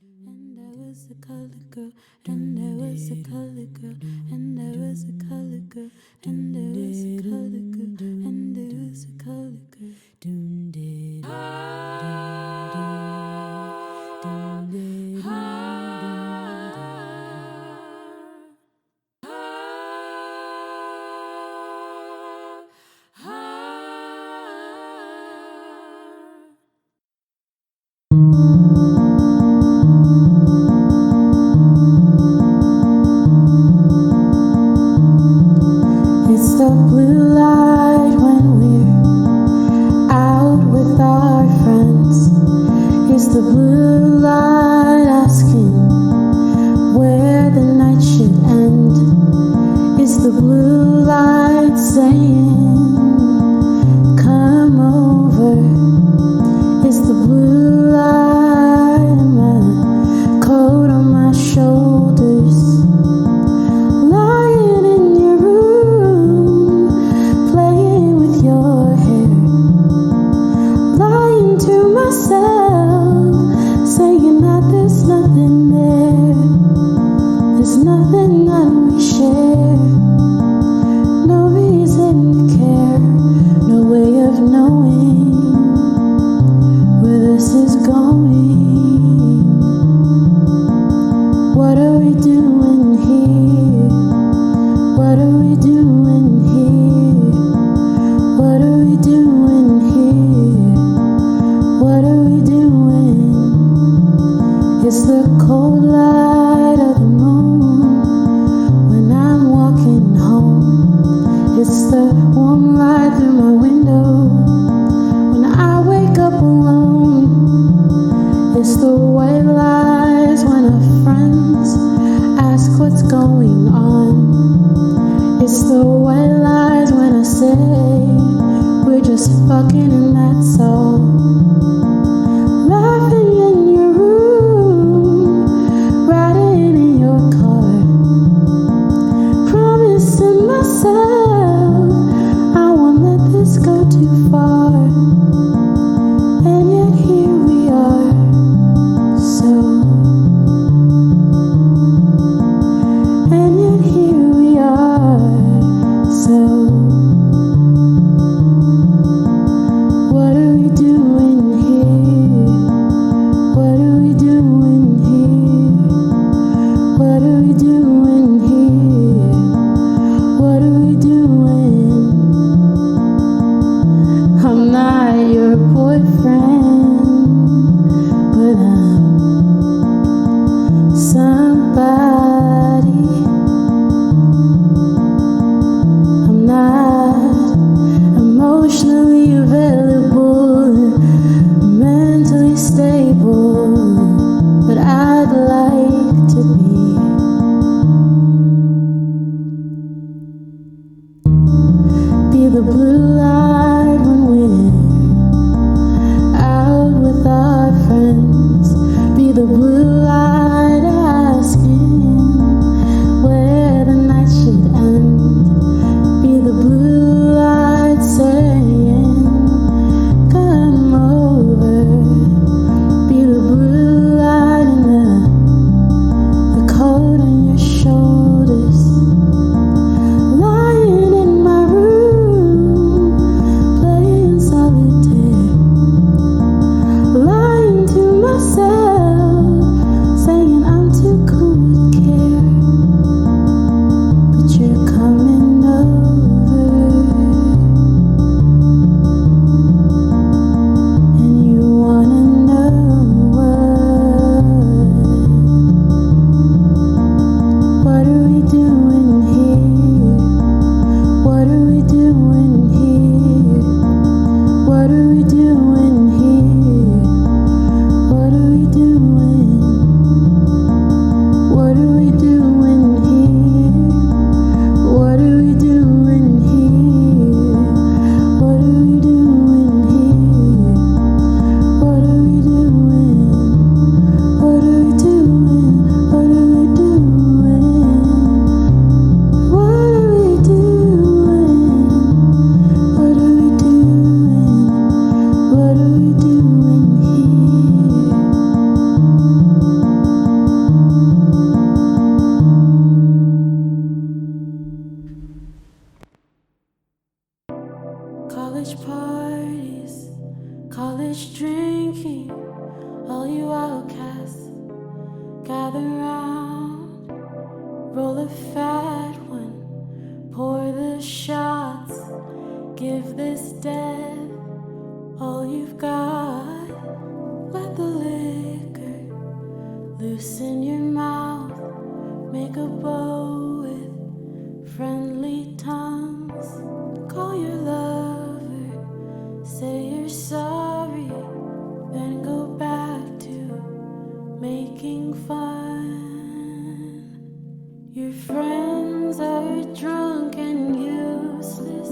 And I was a color girl, and I was a color girl, and I was a color girl, and I was a color girl, and I was a color girl. It's the blue light when we're out with our friends. It's the blue light asking where the night should end. It's the blue light saying, come over. It's the blue light and my coat on my shoulders. Lying in your room, playing with your hair. Lying to myself, saying that there's nothing there. There's nothing that we share. No reason to care, no way of knowing where this is going. What are we doing here? What are we doing here? What are we doing here? What are we doing? It's the cold light of the moon when I'm walking roll a fat one, pour the shots, give this death all you've got. Let the liquor loosen your mouth, make a bow with friendly tongues. Call your lover, say you're sorry, then go back to making fun. Your friends are drunk and useless.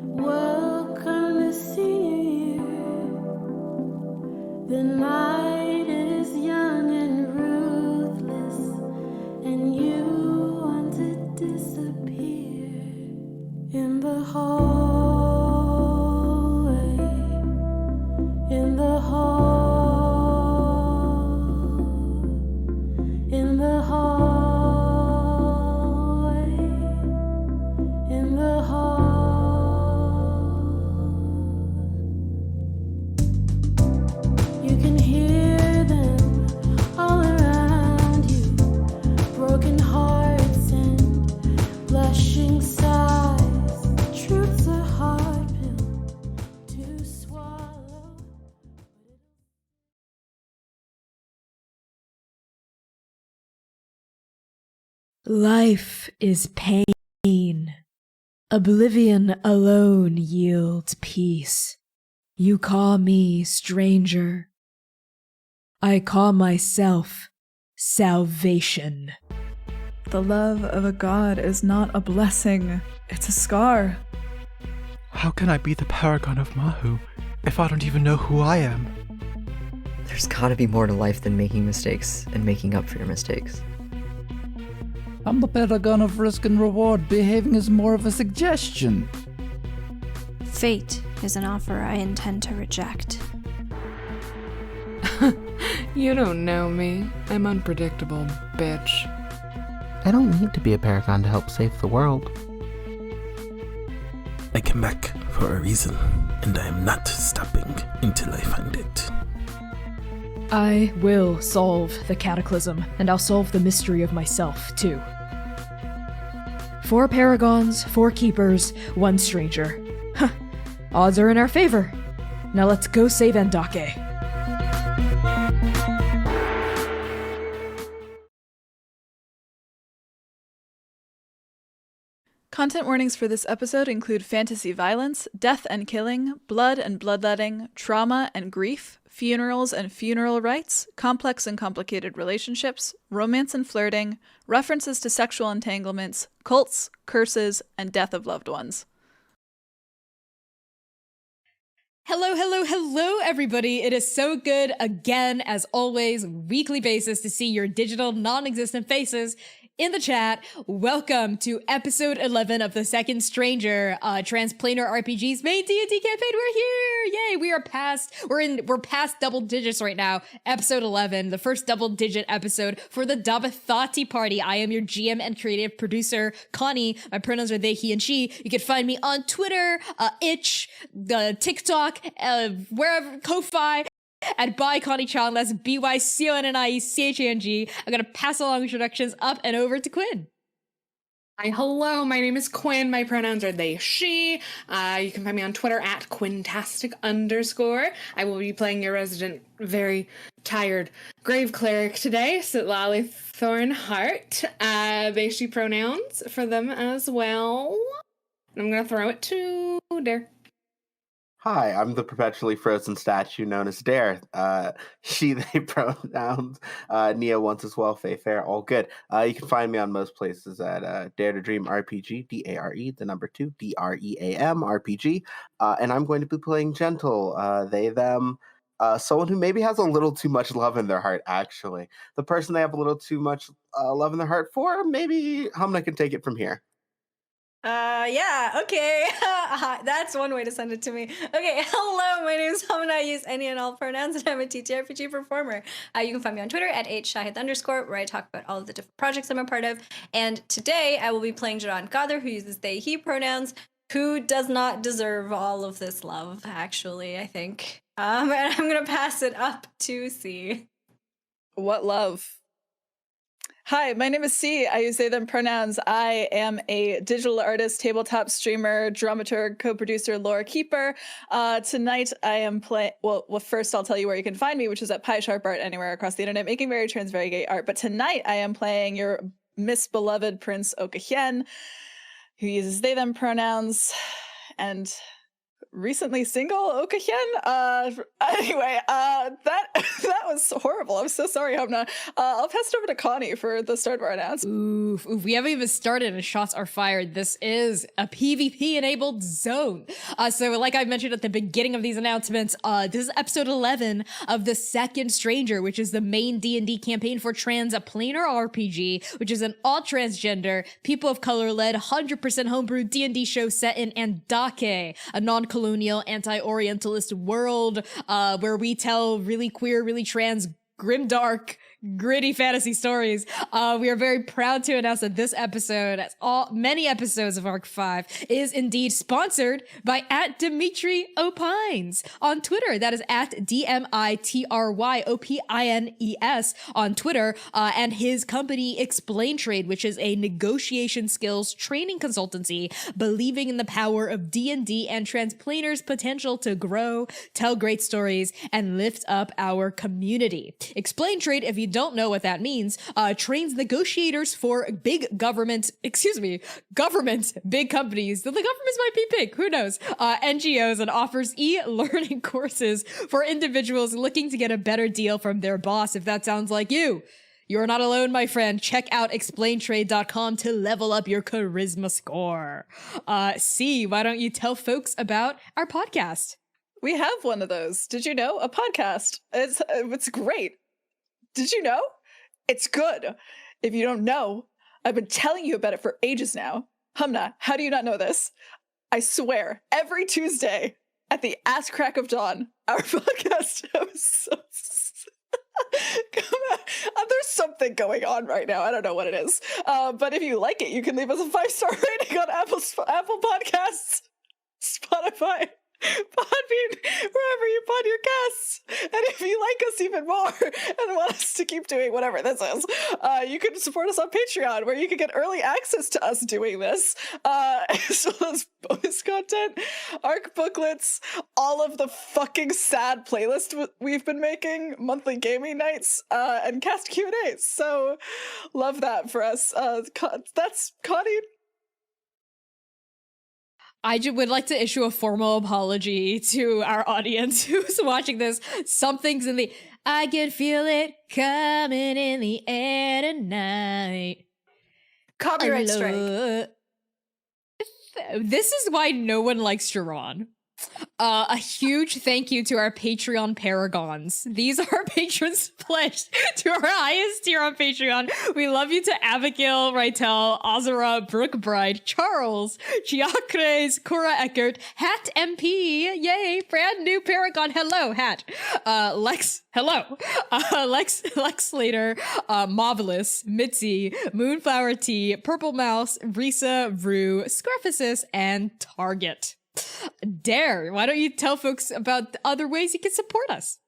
Welcome to senior year. The night is young and ruthless, and you want to disappear in the hallway, in the hall, in the hallway, in the hall. You can hear them all around you, broken hearts and blushing sighs. Truth's a hard pill to swallow. Life is pain. Oblivion alone yields peace. You call me stranger. I call myself salvation. The love of a god is not a blessing, it's a scar. How can I be the paragon of Mahu if I don't even know who I am? There's gotta be more to life than making mistakes and making up for your mistakes. I'm the paragon of risk and reward. Behaving is more of a suggestion. Fate is an offer I intend to reject. You don't know me. I'm unpredictable, bitch. I don't need to be a paragon to help save the world. I came back for a reason, and I am not stopping until I find it. I will solve the cataclysm, and I'll solve the mystery of myself, too. 4 paragons, 4 keepers, 1 stranger. Huh. Odds are in our favor. Now let's go save Andake. Content warnings for this episode include fantasy violence, death and killing, blood and bloodletting, trauma and grief, funerals and funeral rites, complex and complicated relationships, romance and flirting, references to sexual entanglements, cults, curses, and death of loved ones. Hello, everybody. It is so good, again, as always, weekly basis to see your digital, non-existent faces in the chat. Welcome to episode 11 of the Second Stranger, Transplanar RPG's main D&D campaign. We're here! Yay! We're past double digits right now. Episode 11, the first double-digit episode for the Dabathati party. I am your GM and creative producer, Connie. My pronouns are they, he, and she. You can find me on Twitter, Itch, TikTok, wherever, Ko-Fi, at by Connie Chong. That's BYCONNIECHANG. I'm gonna pass along introductions up and over to Quinn. Hi, hello, my name is Quinn. My pronouns are they, she. You can find me on Twitter at Quintastic_. I will be playing your resident, very tired grave cleric today, Sitlali Thornhart. They, she pronouns for them as well. And I'm gonna throw it to Dare. Hi, I'm the perpetually frozen statue known as Dare. She, they pronouns. Nia once as well, Faye Fair, all good. You can find me on most places at Dare to Dream RPG, DARE, the number 2, DREAM RPG. And I'm going to be playing Gentle, they, them, someone who maybe has a little too much love in their heart, actually. The person they have a little too much love in their heart for, maybe Hamna can take it from here. Yeah, okay. That's one way to send it to me. Okay, hello, my name is Hamna. I use any and all pronouns, and I'm a TTRPG performer. You can find me on Twitter at @shahid_, where I talk about all of the different projects I'm a part of. And today I will be playing Jaron Gather, who uses they, he pronouns, who does not deserve all of this love, actually, I think. And I'm gonna pass it up to C. What love? Hi, my name is C. I use they, them pronouns. I am a digital artist, tabletop streamer, dramaturg, co-producer, lore keeper. Tonight I am playing, well, first I'll tell you where you can find me, which is at PieSharp Art anywhere across the internet, making very trans, very gay art. But tonight I am playing your misbeloved Prince Okahien, who uses they, them pronouns, and recently single Okahien. Anyway, that was horrible. I'm so sorry, Homna. I'll pass it over to Connie for the start of our announcement. Oof, we haven't even started and shots are fired. This is a PvP-enabled zone. So like I mentioned at the beginning of these announcements, this is episode 11 of The Second Stranger, which is the main D&D campaign for Transplanar RPG, which is an all-transgender, people of color-led, 100% homebrew D&D show set in Andake, a non-colonial, anti-orientalist world where we tell really queer, really trans, grimdark, gritty fantasy stories. We are very proud to announce that this episode, as many episodes of Arc 5, is indeed sponsored by @Dimitri Opines on Twitter. That is @DMITRYOPINES on Twitter, and his company Explain Trade, which is a negotiation skills training consultancy believing in the power of D&D and Transplanar's potential to grow, tell great stories, and lift up our community. Explain Trade, if you don't know what that means, trains negotiators for government, big companies. The governments might be big, who knows, NGOs, and offers e-learning courses for individuals looking to get a better deal from their boss. If that sounds like you, you're not alone, my friend. Check out explaintrade.com to level up your charisma score. C, why don't you tell folks about our podcast? We have one of those. Did you know? A podcast. It's great. Did you know? It's good. If you don't know, I've been telling you about it for ages now. Humna, how do you not know this? I swear, every Tuesday at the ass crack of dawn, our podcast hosts. Come on. There's something going on right now. I don't know what it is. But if you like it, you can leave us a 5-star rating on Apple Podcasts, Spotify, Podbean, wherever you pod your casts. And if you like us even more and want us to keep doing whatever this is, you can support us on Patreon, where you can get early access to us doing this, as well as bonus content, ARC booklets, all of the fucking sad playlist we've been making, monthly gaming nights, and cast Q&As. So love that for us. That's Connie. I would like to issue a formal apology to our audience who's watching this. Something's in the... I can feel it coming in the air tonight. Copyright strike. This is why no one likes Jerron. A huge thank you to our Patreon paragons. These are our patrons pledged to our highest tier on Patreon. We love you to Abigail, Rytel, Azara, Brooke Bride, Charles, Giacres, Cora Eckert, Hat MP, yay, brand new paragon, hello, Hat, Lex, hello, Lex Slater, Marvelous, Mitzi, Moonflower Tea, Purple Mouse, Risa, Rue, Scruffesis, and Target. Dare, why don't you tell folks about the other ways you can support us?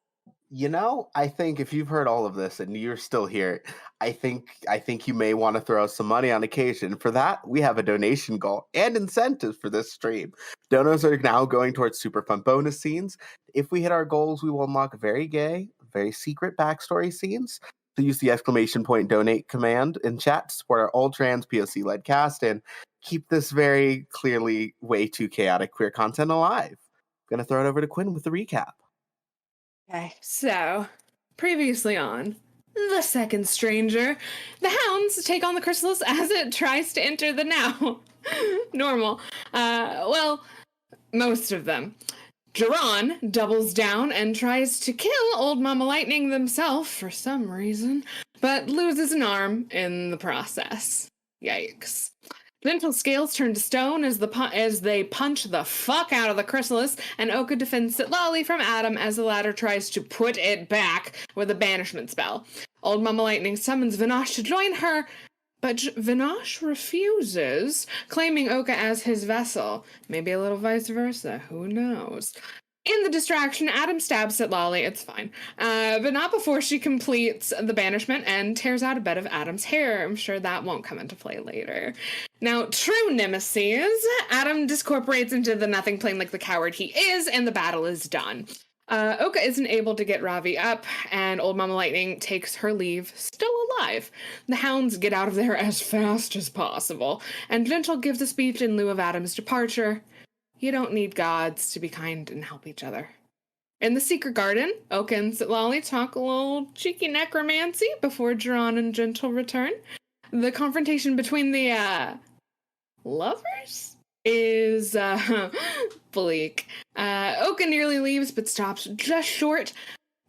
You know, I think if you've heard all of this and you're still here, I think you may want to throw us some money on occasion. For that, we have a donation goal and incentives for this stream. Donos are now going towards super fun bonus scenes. If we hit our goals, we will unlock very gay, very secret backstory scenes. So use the !donate command in chat to support our all-trans POC-led cast and keep this very clearly way too chaotic queer content alive. I'm gonna throw it over to Quinn with the recap. Okay, so previously on The Second Stranger, the hounds take on the chrysalis as it tries to enter the now normal. Well, most of them. Jerron doubles down and tries to kill Old Mama Lightning themselves for some reason, but loses an arm in the process. Yikes. Mental scales turn to stone as they punch the fuck out of the chrysalis, and Oka defends Sitlali from Adam as the latter tries to put it back with a banishment spell. Old Mama Lightning summons Vinosh to join her, but Vinosh refuses, claiming Oka as his vessel. Maybe a little vice versa, who knows? In the distraction, Adam stabs at Lolly. It's fine. But not before she completes the banishment and tears out a bed of Adam's hair. I'm sure that won't come into play later. Now, true nemesis, Adam discorporates into the nothing plane like the coward he is, and the battle is done. Oka isn't able to get Ravi up, and Old Mama Lightning takes her leave, still alive. The hounds get out of there as fast as possible, and Gentle gives a speech in lieu of Adam's departure. You don't need gods to be kind and help each other. In the secret garden, Oka and Sitlali talk a little cheeky necromancy before Jiran and Gentle return. The confrontation between the, lovers is, bleak. Oka nearly leaves but stops just short,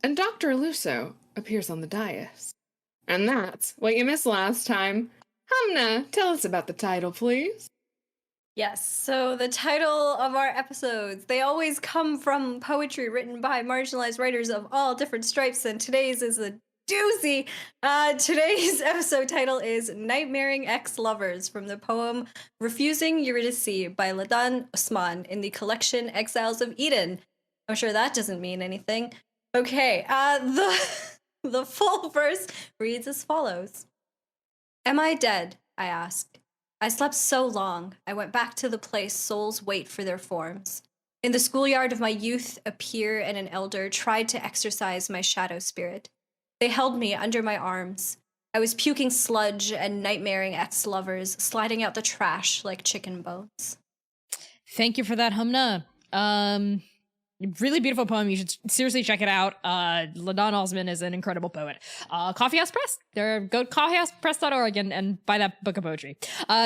and Dr. Luso appears on the dais. And that's what you missed last time. Hamna, tell us about the title, please. Yes, so the title of our episodes, they always come from poetry written by marginalized writers of all different stripes, and today's is a doozy. Today's episode title is Nightmaring Ex-Lovers from the poem Refusing Eurydice by Ladan Osman in the collection Exiles of Eden. I'm sure that doesn't mean anything. Okay, the full verse reads as follows. Am I dead? I asked. I slept so long, I went back to the place souls wait for their forms. In the schoolyard of my youth, a peer and an elder tried to exorcise my shadow spirit. They held me under my arms. I was puking sludge and nightmaring ex-lovers, sliding out the trash like chicken bones. Thank you for that, Humna. Really beautiful poem. You should seriously check it out. Ladan Osman is an incredible poet. Coffee House Press. Go to coffeehousepress.org and buy that book of poetry.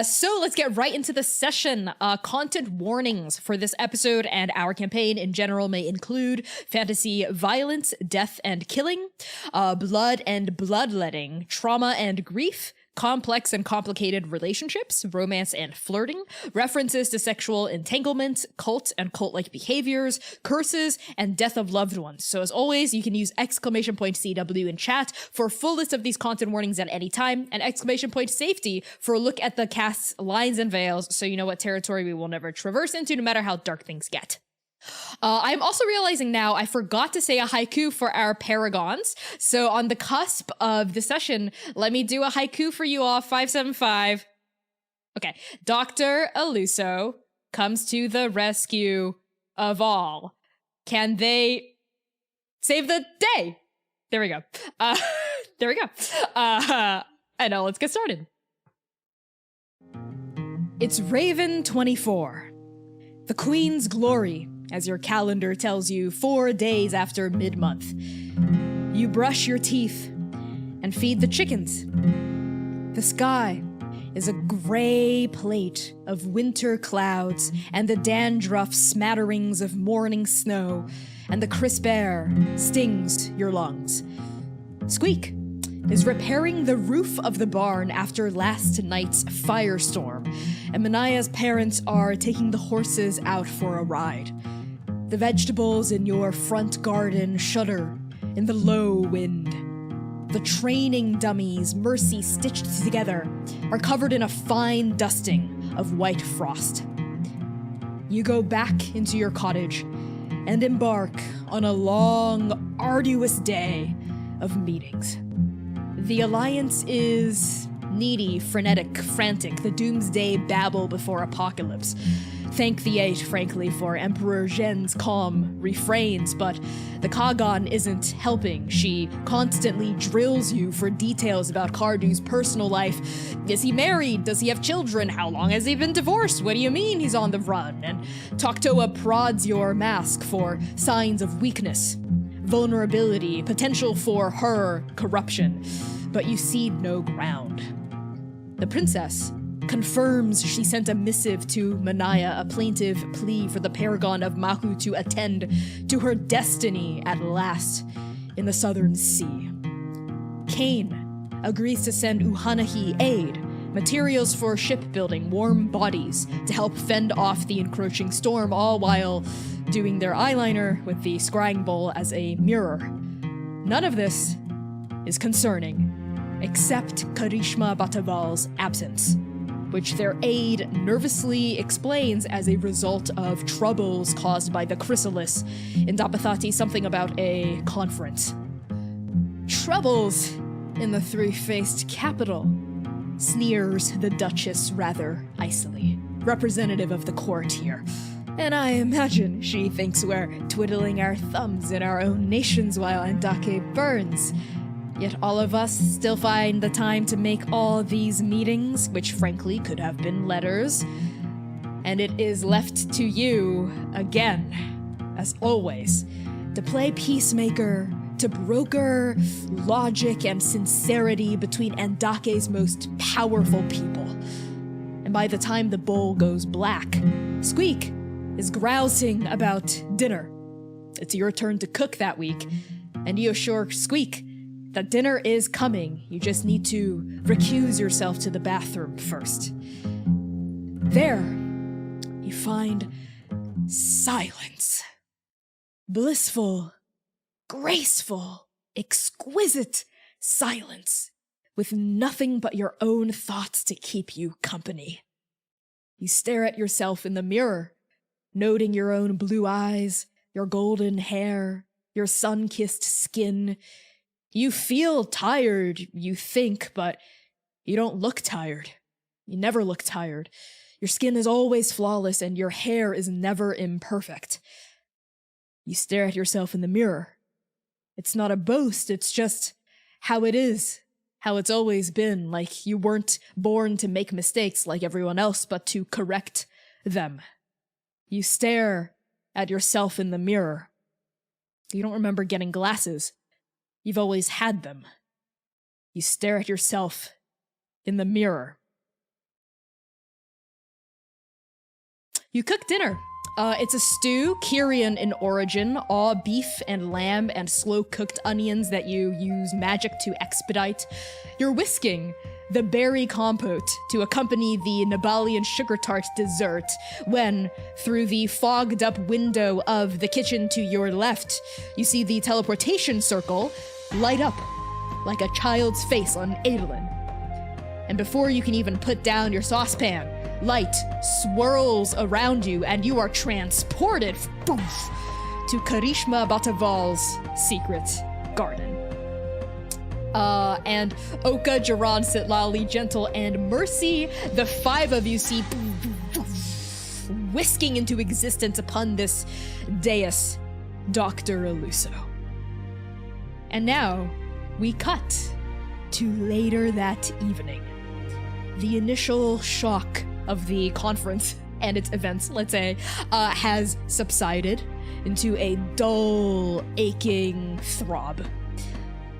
So let's get right into the session. Content warnings for this episode and our campaign in general may include fantasy violence, death and killing, blood and bloodletting, trauma and grief, complex and complicated relationships, romance and flirting, references to sexual entanglement, cult and cult-like behaviors, curses, and death of loved ones. So as always, you can use !CW in chat for a full list of these content warnings at any time, and !safety for a look at the cast's lines and veils so you know what territory we will never traverse into no matter how dark things get. I'm also realizing now I forgot to say a haiku for our paragons. So on the cusp of the session, let me do a haiku for you all. 575. Okay. Dr. Aluso comes to the rescue of all. Can they save the day? There we go. There we go. And now let's get started. It's Raven 24. The Queen's Glory, as your calendar tells you, 4 days after mid-month. You brush your teeth and feed the chickens. The sky is a gray plate of winter clouds and the dandruff smatterings of morning snow, and the crisp air stings your lungs. Squeak is repairing the roof of the barn after last night's firestorm, and Manaya's parents are taking the horses out for a ride. The vegetables in your front garden shudder in the low wind. The training dummies Mercy stitched together are covered in a fine dusting of white frost. You go back into your cottage and embark on a long, arduous day of meetings. The Alliance is needy, frenetic, frantic, the doomsday babble before apocalypse. Thank the Eight, frankly, for Emperor Zhen's calm refrains, but the Kagan isn't helping. She constantly drills you for details about Kardu's personal life. Is he married? Does he have children? How long has he been divorced? What do you mean he's on the run? And Toktoa prods your mask for signs of weakness, vulnerability, potential for her corruption, but you cede no ground. The princess confirms she sent a missive to Manaya, a plaintive plea for the Paragon of Mahu to attend to her destiny at last in the Southern Sea. Kane agrees to send Uhanahi aid, materials for shipbuilding, warm bodies to help fend off the encroaching storm, all while doing their eyeliner with the scrying bowl as a mirror. None of this is concerning, except Karishma Bataval's absence, which their aide nervously explains as a result of troubles caused by the chrysalis. In Dapathati, something about a conference. Troubles in the three-faced capital, sneers the Duchess rather icily, representative of the court here. And I imagine she thinks we're twiddling our thumbs in our own nations while Andake burns. Yet all of us still find the time to make all these meetings, which frankly could have been letters. And it is left to you, again, as always, to play peacemaker, to broker logic and sincerity between Andake's most powerful people. And by the time the bowl goes black, Squeak is grousing about dinner. It's your turn to cook that week, and you assure Squeak that dinner is coming. You just need to recuse yourself to the bathroom first. There, you find silence. Blissful, graceful, exquisite silence, with nothing but your own thoughts to keep you company. You stare at yourself in the mirror, noting your own blue eyes, your golden hair, your sun-kissed skin. You feel tired, you think, but you don't look tired. You never look tired. Your skin is always flawless and your hair is never imperfect. You stare at yourself in the mirror. It's not a boast, it's just how it is, how it's always been, like you weren't born to make mistakes like everyone else, but to correct them. You stare at yourself in the mirror. You don't remember getting glasses. You've always had them. You stare at yourself in the mirror. You cook dinner. It's a stew, Kyrian in origin, all beef and lamb and slow-cooked onions that you use magic to expedite. You're whisking the berry compote to accompany the Nabalian sugar tart dessert when, through the fogged-up window of the kitchen to your left, you see the teleportation circle light up like a child's face on Adolin. And before you can even put down your saucepan, light swirls around you and you are transported poof, to Karishma Bataval's secret garden. And Oka, Jaran, Sitlali, Gentle, and Mercy, the five of you see whisking into existence upon this dais, Dr. Eluso. And now, we cut to later that evening. The initial shock of the conference and its events, let's say, has subsided into a dull, aching throb.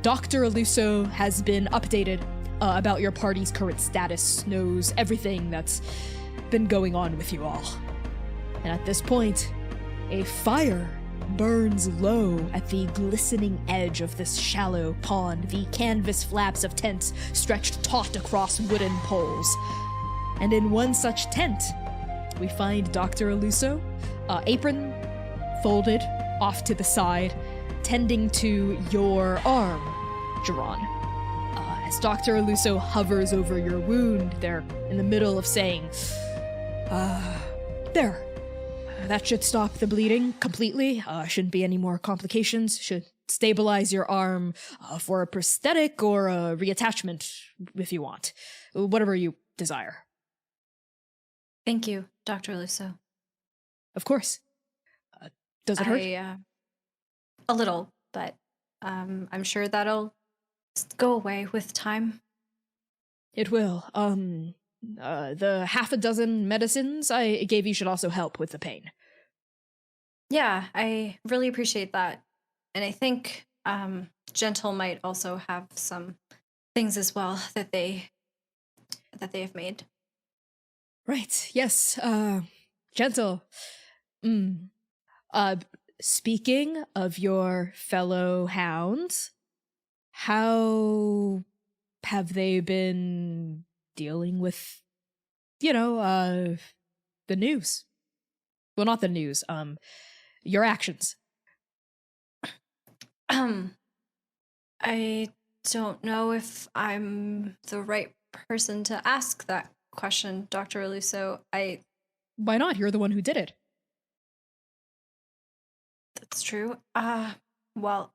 Dr. Eluso has been updated about your party's current status, knows everything that's been going on with you all. And at this point, a fire burns low at the glistening edge of this shallow pond, the canvas flaps of tents stretched taut across wooden poles. And in one such tent, we find Dr. Eluso, apron folded off to the side, tending to your arm, Jaran. As Dr. Eluso hovers over your wound, they're in the middle of saying, there. That should stop the bleeding completely. Shouldn't be any more complications. Should stabilize your arm for a prosthetic or a reattachment if you want. Whatever you desire. Thank you, Dr. Eluso. Of course. Does it hurt? A little, but I'm sure that'll go away with time. It will. The half a dozen medicines I gave you should also help with the pain. Yeah, I really appreciate that. And I think Gentle might also have some things as well that they have made. Right, yes, Gentle. Speaking of your fellow hounds, how have they been dealing with, the news? Well, not the news, your actions. I don't know if I'm the right person to ask that question, Dr. Aluso. Why not? You're the one who did it. That's true. Well,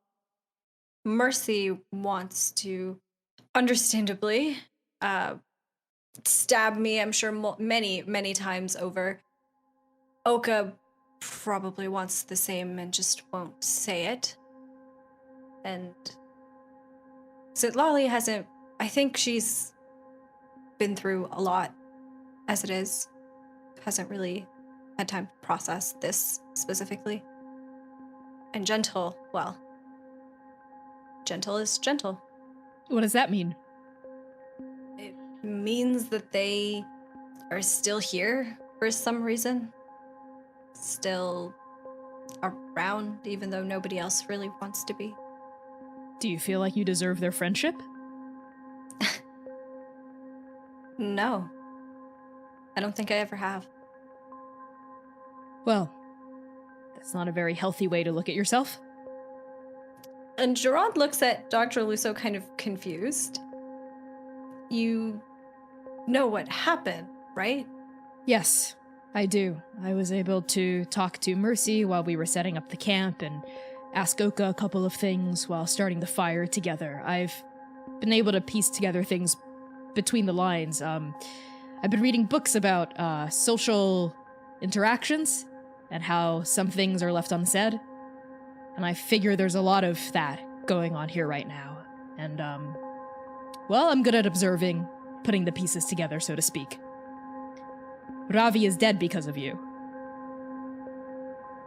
Mercy wants to, understandably, stab me, I'm sure many, many times over. Oka probably wants the same and just won't say it. And Zitlali hasn't, I think she's been through a lot as it is. Hasn't really had time to process this specifically. And Gentle, well, Gentle is gentle. What does that mean? It means that they are still here for some reason. Still around, even though nobody else really wants to be. Do you feel like you deserve their friendship? No. I don't think I ever have. Well, that's not a very healthy way to look at yourself. And Gerard looks at Dr. Luso kind of confused. You know what happened, right? Yes, I do. I was able to talk to Mercy while we were setting up the camp and ask Oka a couple of things while starting the fire together. I've been able to piece together things between the lines. I've been reading books about social interactions and how some things are left unsaid. And I figure there's a lot of that going on here right now. And, well, I'm good at observing, putting the pieces together, so to speak. Ravi is dead because of you.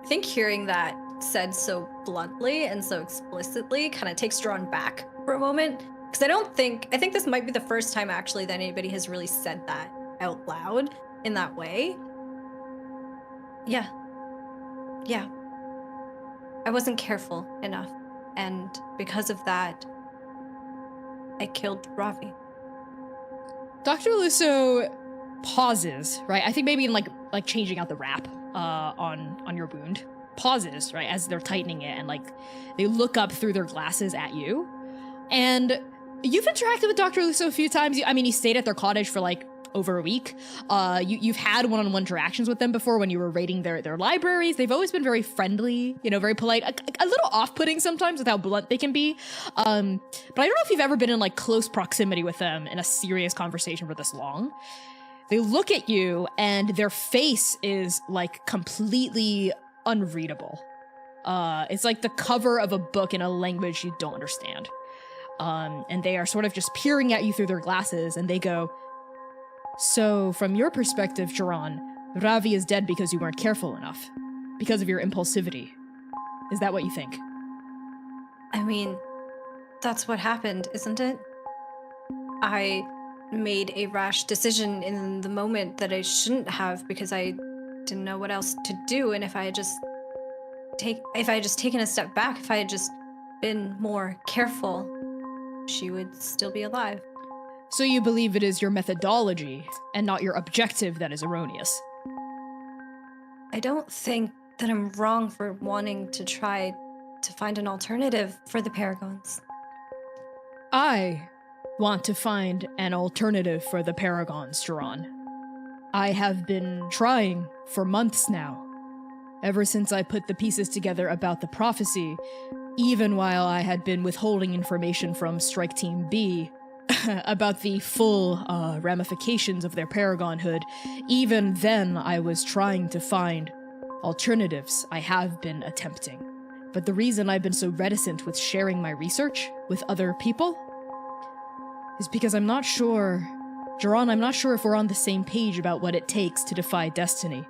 I think hearing that said so bluntly and so explicitly kind of takes Drawn back for a moment. Because I think this might be the first time actually that anybody has really said that out loud in that way. Yeah. I wasn't careful enough. And because of that, I killed Ravi. Dr. Luso pauses, right? I think maybe in like changing out the wrap on your wound. Pauses, right, as they're tightening it, and like they look up through their glasses at you. And you've interacted with Dr. Luso a few times. I mean, he stayed at their cottage for like over a week. You've had one-on-one interactions with them before when you were raiding their libraries. They've always been very friendly, very polite, a little off-putting sometimes with how blunt they can be. But I don't know if you've ever been in like close proximity with them in a serious conversation for this long. They look at you and their face is like completely unreadable. It's like the cover of a book in a language you don't understand. And they are sort of just peering at you through their glasses, and they go, "So, from your perspective, Jiran, Ravi is dead because you weren't careful enough. Because of your impulsivity. Is that what you think?" I mean, that's what happened, isn't it? I made a rash decision in the moment that I shouldn't have because I didn't know what else to do, and if I had just taken a step back, if I had just been more careful, she would still be alive. So you believe it is your methodology and not your objective that is erroneous? I don't think that I'm wrong for wanting to try to find an alternative for the Paragons. I want to find an alternative for the Paragons, Jiran. I have been trying for months now, ever since I put the pieces together about the prophecy, even while I had been withholding information from Strike Team B about the full ramifications of their Paragonhood. Even then, I was trying to find alternatives. I have been attempting. But the reason I've been so reticent with sharing my research with other people is because I'm not sure... Jiran, I'm not sure if we're on the same page about what it takes to defy destiny.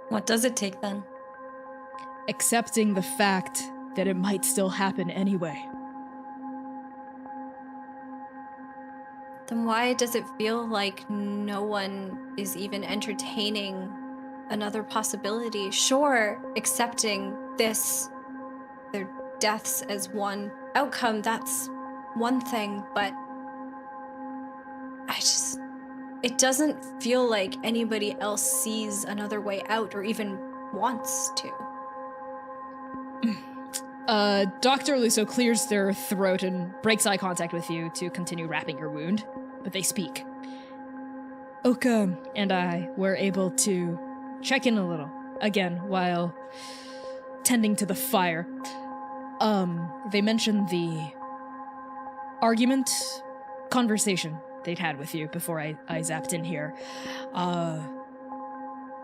What does it take, then? Accepting the fact that it might still happen anyway. Then why does it feel like no one is even entertaining another possibility? Sure, accepting their deaths as one outcome, that's one thing, but it doesn't feel like anybody else sees another way out or even wants to. Dr. Luso clears their throat and breaks eye contact with you to continue wrapping your wound, but they speak. Oka and I were able to check in a little, again, while tending to the fire. They mentioned the conversation they'd had with you before I zapped in here.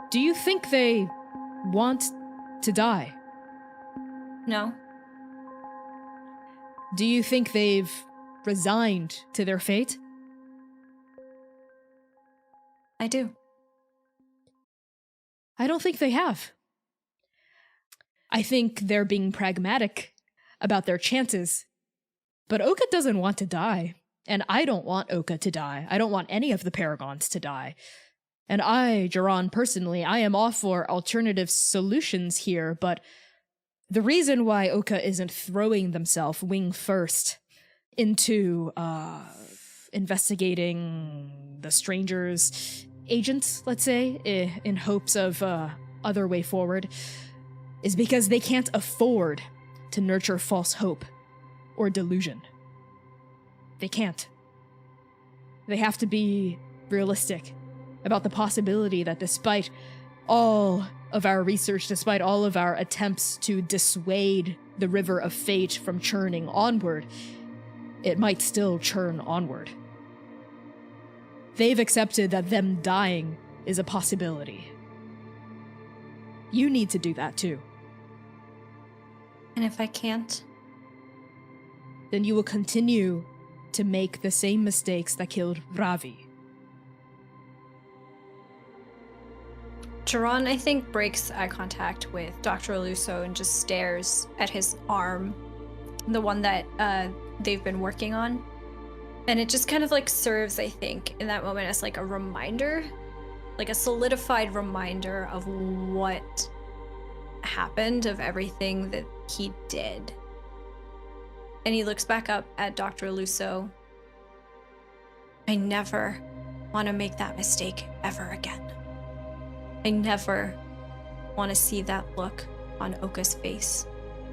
Do you think they want to die? No. Do you think they've resigned to their fate? I do. I don't think they have. I think they're being pragmatic about their chances. But Oka doesn't want to die. And I don't want Oka to die. I don't want any of the Paragons to die. And I, Jiran, personally, I am all for alternative solutions here, but the reason why Oka isn't throwing themselves wing first into investigating the stranger's agent, let's say, in hopes of other way forward, is because they can't afford to nurture false hope or delusion. They can't. They have to be realistic about the possibility that despite all of our research, despite all of our attempts to dissuade the river of fate from churning onward, it might still churn onward. They've accepted that them dying is a possibility. You need to do that too. And if I can't? Then you will continue to make the same mistakes that killed Ravi. Jiran, I think, breaks eye contact with Dr. Aluso and just stares at his arm, the one that they've been working on. And it just kind of like serves, I think, in that moment as like a reminder, like a solidified reminder of what happened, of everything that he did. And he looks back up at Dr. Aluso. I never want to make that mistake ever again. I never want to see that look on Oka's face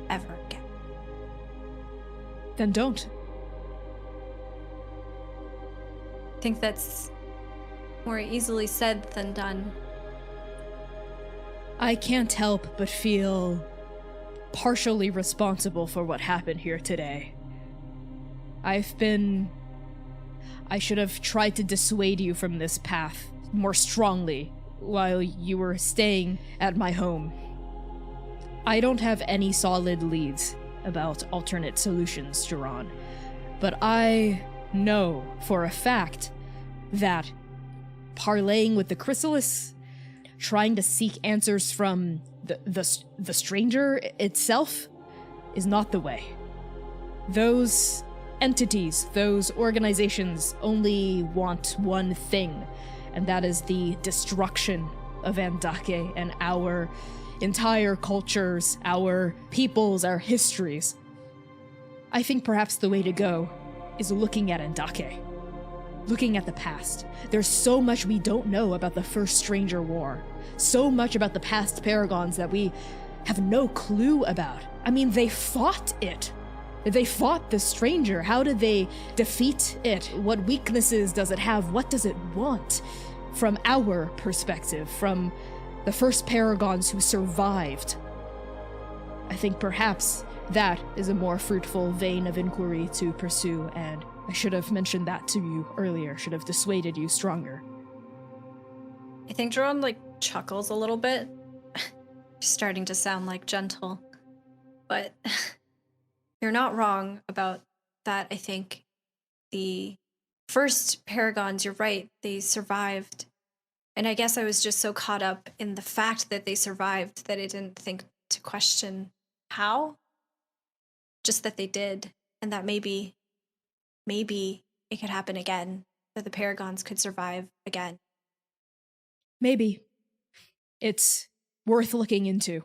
ever again. Then don't. I think that's more easily said than done. I can't help but feel partially responsible for what happened here today. I should have tried to dissuade you from this path more strongly while you were staying at my home. I don't have any solid leads about alternate solutions, Jiran, but I know for a fact that parlaying with the chrysalis, trying to seek answers from the stranger itself, is not the way. Those entities, those organizations only want one thing, and that is the destruction of Andake and our entire cultures, our peoples, our histories. I think perhaps the way to go is looking at Andake, looking at the past. There's so much we don't know about the First Stranger War, so much about the past Paragons that we have no clue about. I mean, they fought it. They fought the stranger. How did they defeat it? What weaknesses does it have? What does it want? From our perspective, from the first Paragons who survived, I think perhaps that is a more fruitful vein of inquiry to pursue, and I should have mentioned that to you earlier, should have dissuaded you stronger. I think Jiran, chuckles a little bit. Starting to sound gentle. But you're not wrong about that, I think. The first Paragons, you're right, they survived. And I guess I was just so caught up in the fact that they survived that I didn't think to question how. Just that they did, and that maybe it could happen again, that the Paragons could survive again. Maybe. It's worth looking into.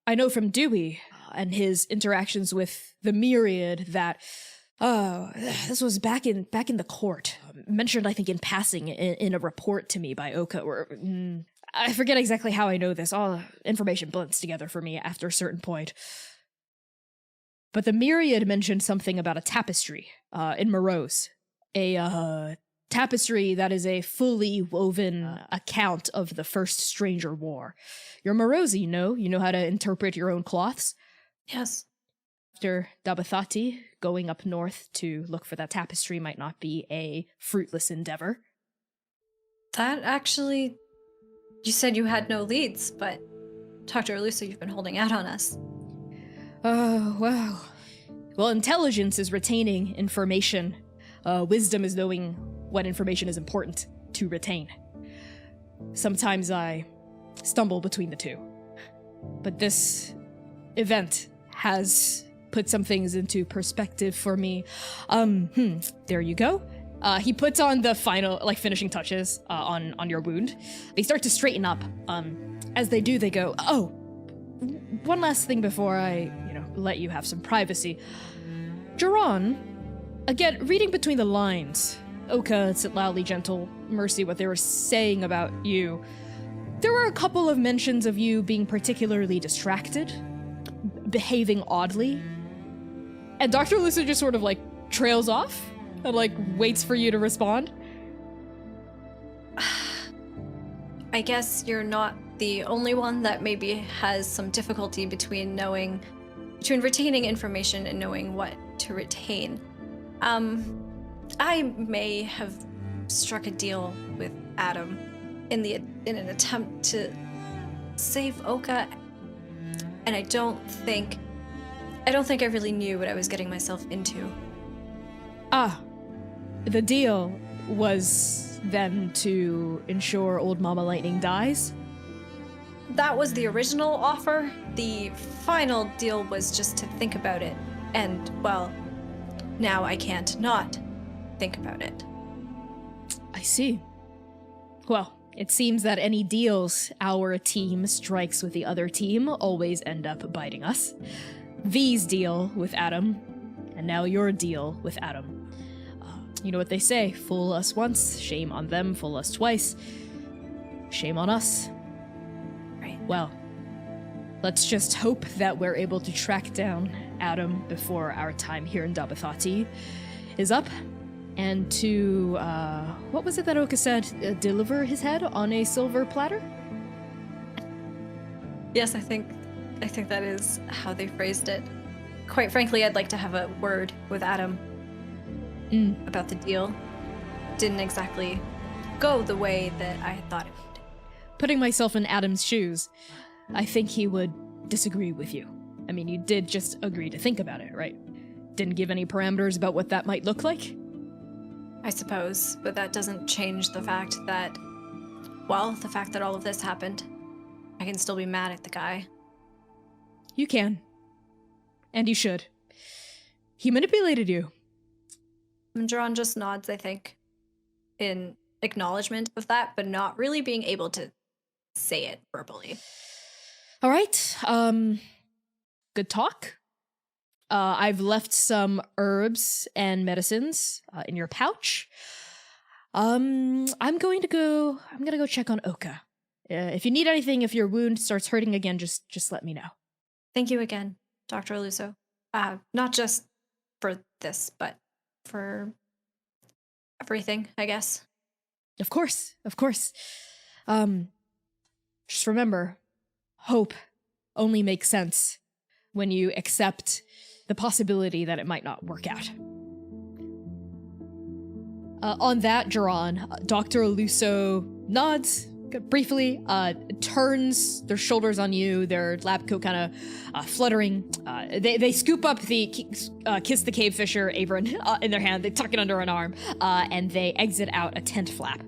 I know from Dewey and his interactions with the Myriad that this was back in the court, mentioned I think in passing in a report to me by Oka, or I forget exactly how I know this. All information blends together for me after a certain point. But the Myriad mentioned something about a tapestry in Morose, a tapestry that is a fully woven account of the First Stranger War. You're Morosi, you know? You know how to interpret your own cloths? Yes. After Dabathati, going up north to look for that tapestry might not be a fruitless endeavor. That actually... You said you had no leads, but Dr. Aluso, you've been holding out on us. Oh, wow. Well, intelligence is retaining information. Wisdom is knowing what information is important to retain. Sometimes I stumble between the two. But this event has put some things into perspective for me. There you go. He puts on the final, finishing touches on your wound. They start to straighten up. As they do, they go, oh, one last thing before I, let you have some privacy. Jiran, again, reading between the lines, Oka, Sitlali, Gentle, Mercy, what they were saying about you, there were a couple of mentions of you being particularly distracted, behaving oddly, and Dr. Lucy just sort of, trails off and, waits for you to respond. I guess you're not the only one that maybe has some difficulty between retaining information and knowing what to retain. I may have struck a deal with Adam in an attempt to save Oka, and I don't think I really knew what I was getting myself into. The deal was then to ensure old Mama Lightning dies? That was the original offer. The final deal was just to think about it. And, well, now I can't not think about it. I see. Well, it seems that any deals our team strikes with the other team always end up biting us. V's deal with Adam, and now your deal with Adam. You know what they say, fool us once, shame on them, fool us twice, shame on us. Right. Well, let's just hope that we're able to track down Adam before our time here in Dabathati is up, and to, what was it that Oka said? Deliver his head on a silver platter? Yes, I think that is how they phrased it. Quite frankly, I'd like to have a word with Adam about the deal. Didn't exactly go the way that I had thought it would. Putting myself in Adam's shoes, I think he would disagree with you. I mean, you did just agree to think about it, right? Didn't give any parameters about what that might look like? I suppose, but that doesn't change the fact that, well, the fact that all of this happened. I can still be mad at the guy. You can. And you should. He manipulated you. Jiran just nods, I think, in acknowledgement of that, but not really being able to say it verbally. All right. Good talk. I've left some herbs and medicines in your pouch. I'm gonna go check on Oka. If you need anything, if your wound starts hurting again, just let me know. Thank you again, Dr. Aluso. Not just for this, but for everything, I guess. Of course. Just remember, hope only makes sense when you accept the possibility that it might not work out. On that, Jiran, Dr. Aluso nods briefly, turns their shoulders on you, their lab coat kind of fluttering. They scoop up the Kiss the Cave Fisher apron in their hand, they tuck it under an arm, and they exit out a tent flap.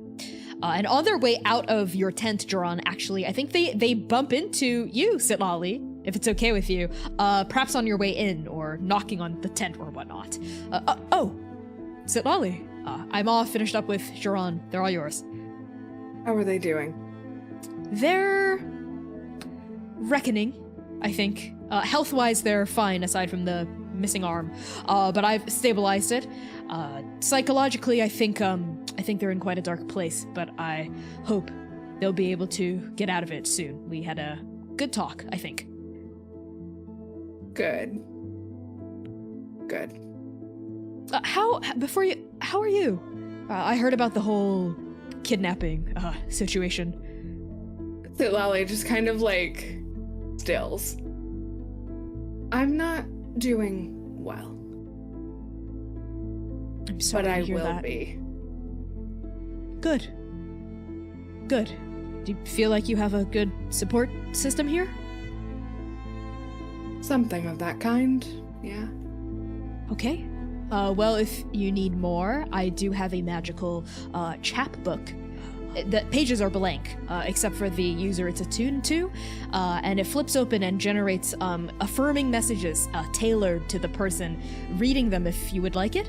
And on their way out of your tent, Jiran, actually, I think they bump into you, Sitlali, if it's okay with you, perhaps on your way in or knocking on the tent or whatnot. Sitlali, I'm all finished up with Jiran. They're all yours. How are they doing? They're reckoning, I think. Health-wise, they're fine, aside from the missing arm. But I've stabilized it. Psychologically, I think they're in quite a dark place, but I hope they'll be able to get out of it soon. We had a good talk, I think. Good. How are you? I heard about the whole kidnapping situation. Sitlali just kind of like stills. I'm not doing well. I'm sorry but to I hear will that. be. Good. Good. Do you feel like you have a good support system here? Something of that kind, yeah. Okay. Well, if you need more, I do have a magical chapbook. The pages are blank, except for the user it's attuned to, and it flips open and generates affirming messages tailored to the person reading them if you would like it.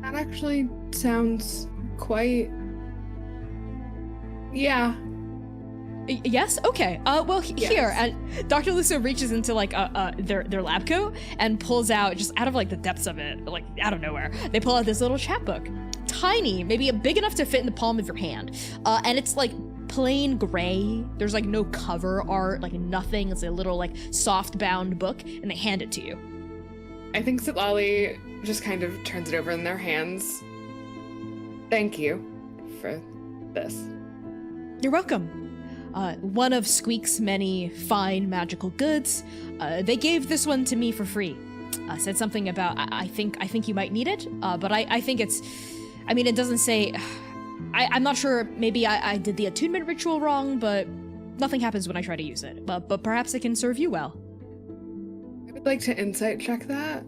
That actually sounds quite... Yeah. Yes? Okay. Well, Yes. here, and Dr. Lusso reaches into, like, their lab coat and pulls out, just out of, like, the depths of it, like, out of nowhere, they pull out this little chapbook. Tiny, maybe big enough to fit in the palm of your hand. And it's, like, plain gray. There's, like, no cover art, like, nothing. It's a little, like, soft-bound book, and they hand it to you. I think Sitlali just kind of turns it over in their hands. Thank you for this. You're welcome. One of Squeak's many fine magical goods. They gave this one to me for free. Said something about I think you might need it. But I think it's. I mean, it doesn't say. I'm not sure. Maybe I did the attunement ritual wrong, but nothing happens when I try to use it. But perhaps it can serve you well. I would like to insight check that.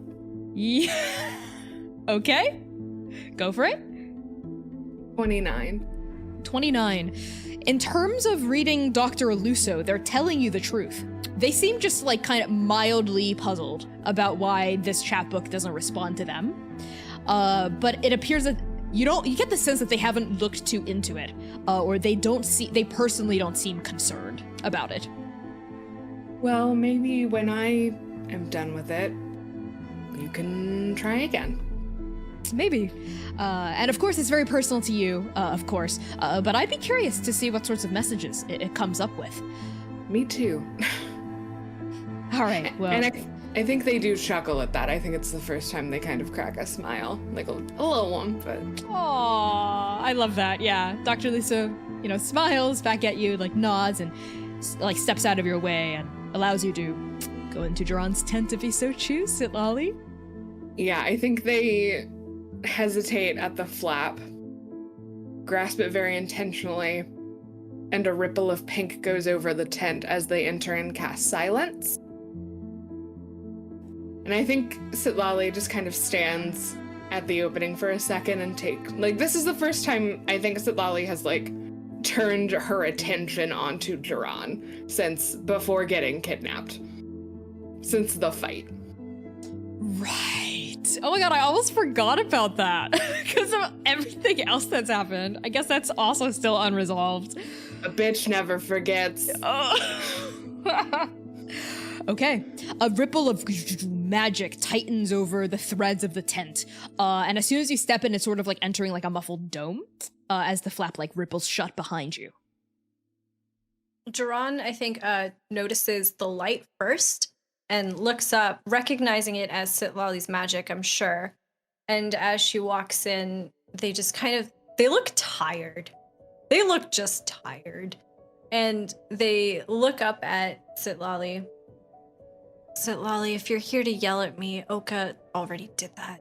Yeah. Okay. Go for it. 29. 29. In terms of reading Dr. Lusso, they're telling you the truth. They seem just like kind of mildly puzzled about why this chapbook doesn't respond to them. But it appears that you get the sense that they haven't looked too into it, or they personally don't seem concerned about it. Well, maybe when I am done with it, you can try again. Maybe. And of course, it's very personal to you, of course. But I'd be curious to see what sorts of messages it comes up with. Me too. All right, well... And I think they do chuckle at that. I think it's the first time they kind of crack a smile. Like a little one, but... Aww, I love that, yeah. Dr. Lisa, smiles back at you, like nods, and like steps out of your way and allows you to go into Duran's tent if you so choose, Sitlali. Yeah, I think they hesitate at the flap, grasp it very intentionally, and a ripple of pink goes over the tent as they enter and cast silence. And I think Sitlali just kind of stands at the opening for a second and this is the first time I think Sitlali has turned her attention onto Duran since before getting kidnapped. Since the fight. Right. Oh my god, I almost forgot about that because of everything else that's happened. I guess that's also still unresolved. A bitch never forgets. Oh. Okay. A ripple of magic tightens over the threads of the tent. And as soon as you step in, it's sort of like entering like a muffled dome as the flap ripples shut behind you. Duran, I think, notices the light first and looks up, recognizing it as Sitlali's magic, I'm sure. And as she walks in, they just they look tired. They look just tired. And they look up at Sitlali. Sitlali, if you're here to yell at me, Oka already did that.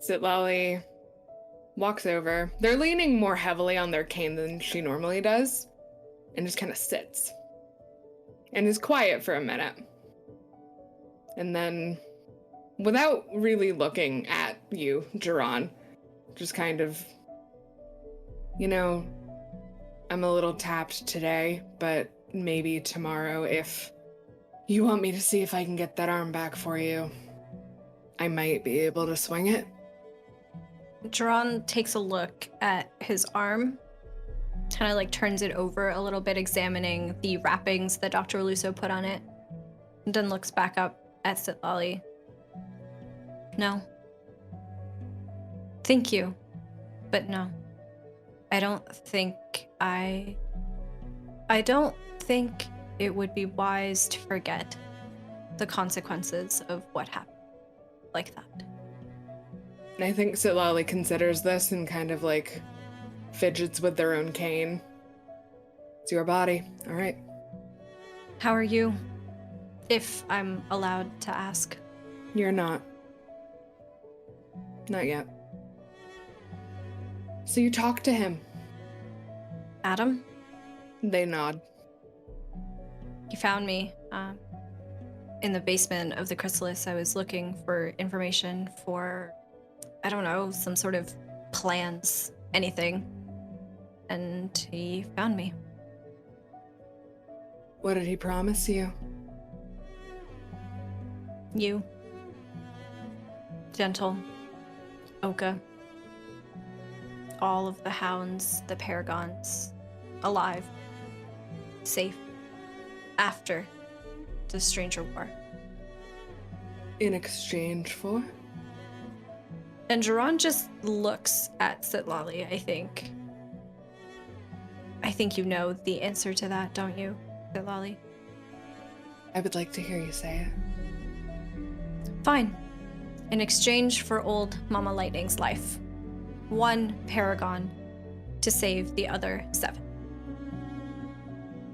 Sitlali walks over. They're leaning more heavily on their cane than she normally does, and just kind of sits. And is quiet for a minute. And then, without really looking at you, Duran, just kind of, I'm a little tapped today, but maybe tomorrow if you want me to see if I can get that arm back for you, I might be able to swing it. Duran takes a look at his arm, kind of turns it over a little bit, examining the wrappings that Dr. Lusso put on it, and then looks back up at Sitlali. No. Thank you, but no. I don't think it would be wise to forget the consequences of what happened like that. And I think Sitlali considers this and kind of like fidgets with their own cane. It's your body. All right. How are you? If I'm allowed to ask. You're not. Not yet. So you talk to him. Adam? They nod. He found me in the basement of the Chrysalis. I was looking for information for, I don't know, some sort of plans, anything. And he found me. What did he promise you? You. Gentle. Oka. All of the hounds, the paragons, alive. Safe. After the Stranger War. In exchange for? And Duran just looks at Sitlali, I think. I think you know the answer to that, don't you, Sitlali? I would like to hear you say it. Fine. In exchange for old Mama Lightning's life. 1 paragon to save the other 7.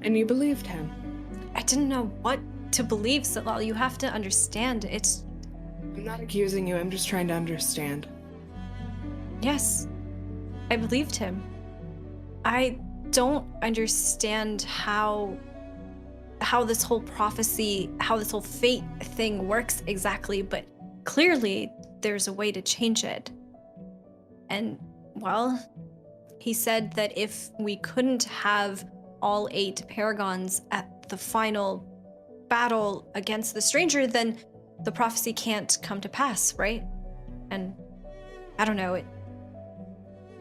And you believed him? I didn't know what to believe, Sitlali. You have to understand, it's... I'm not accusing you, I'm just trying to understand. Yes, I believed him. I don't understand how this whole prophecy, how this whole fate thing works exactly, but clearly there's a way to change it. And, well, he said that if we couldn't have all 8 paragons at the final battle against the stranger, then the prophecy can't come to pass, right? And I don't know, it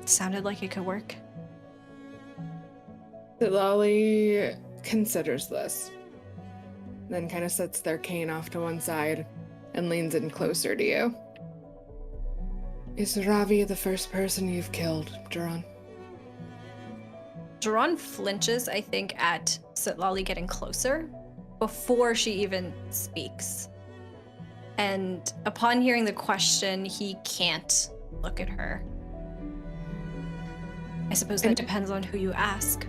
sounded like it could work. Sitlali considers this, then kind of sets their cane off to one side and leans in closer to you. Is Ravi the first person you've killed, Duran? Duran flinches, I think, at Sitlali getting closer before she even speaks. And upon hearing the question, he can't look at her. I suppose that depends on who you ask.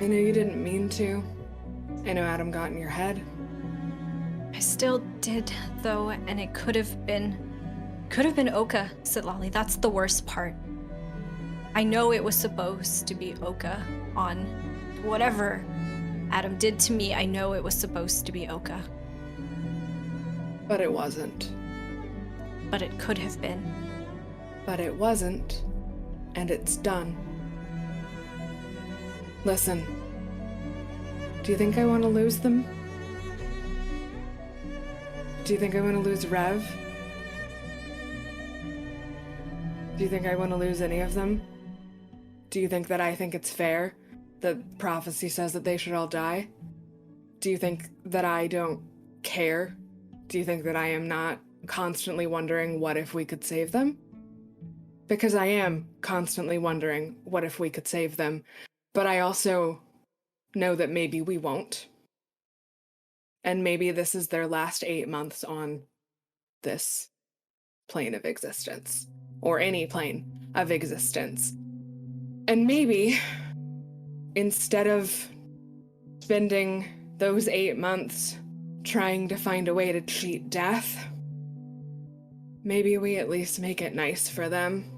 I know you didn't mean to. I know Adam got in your head. I still did, though, and it could have been Oka, Sitlali. That's the worst part. I know it was supposed to be Oka on whatever Adam did to me. I know it was supposed to be Oka. But it wasn't. But it could have been. But it wasn't, and it's done. Listen, do you think I want to lose them? Do you think I want to lose Rev? Do you think I want to lose any of them? Do you think that I think it's fair that prophecy says that they should all die? Do you think that I don't care? Do you think that I am not constantly wondering what if we could save them? Because I am constantly wondering what if we could save them, but I also know that maybe we won't. And maybe this is their last 8 months on this plane of existence, or any plane of existence. And maybe, instead of spending those 8 months trying to find a way to cheat death, maybe we at least make it nice for them.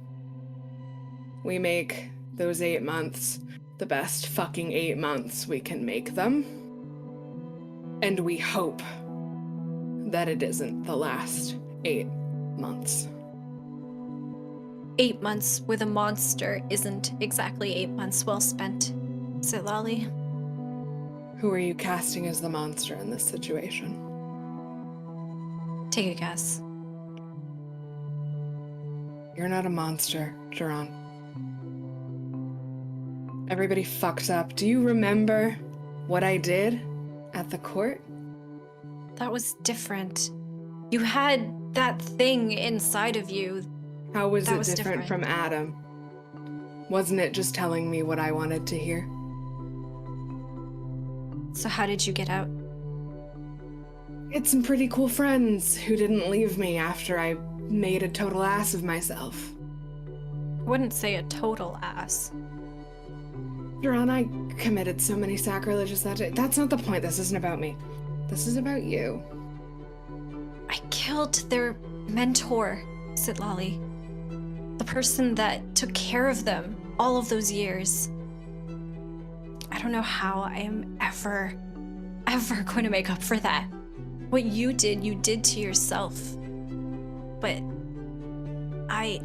We make those 8 months the best fucking 8 months we can make them. And we hope that it isn't the last 8 months. 8 months with a monster isn't exactly 8 months well spent, Sitlali. Who are you casting as the monster in this situation? Take a guess. You're not a monster, Duran. Everybody fucks up. Do you remember what I did at the court? That was different. You had that thing inside of you. How was it different from Adam? Wasn't it just telling me what I wanted to hear? So how did you get out? had some pretty cool friends who didn't leave me after I made a total ass of myself. Wouldn't say a total ass. Duran, I committed so many sacrileges that day. That's not the point. This isn't about me. This is about you. I killed their mentor, Sitlali. The person that took care of them all of those years. I don't know how I am ever going to make up for that. What you did to yourself. But I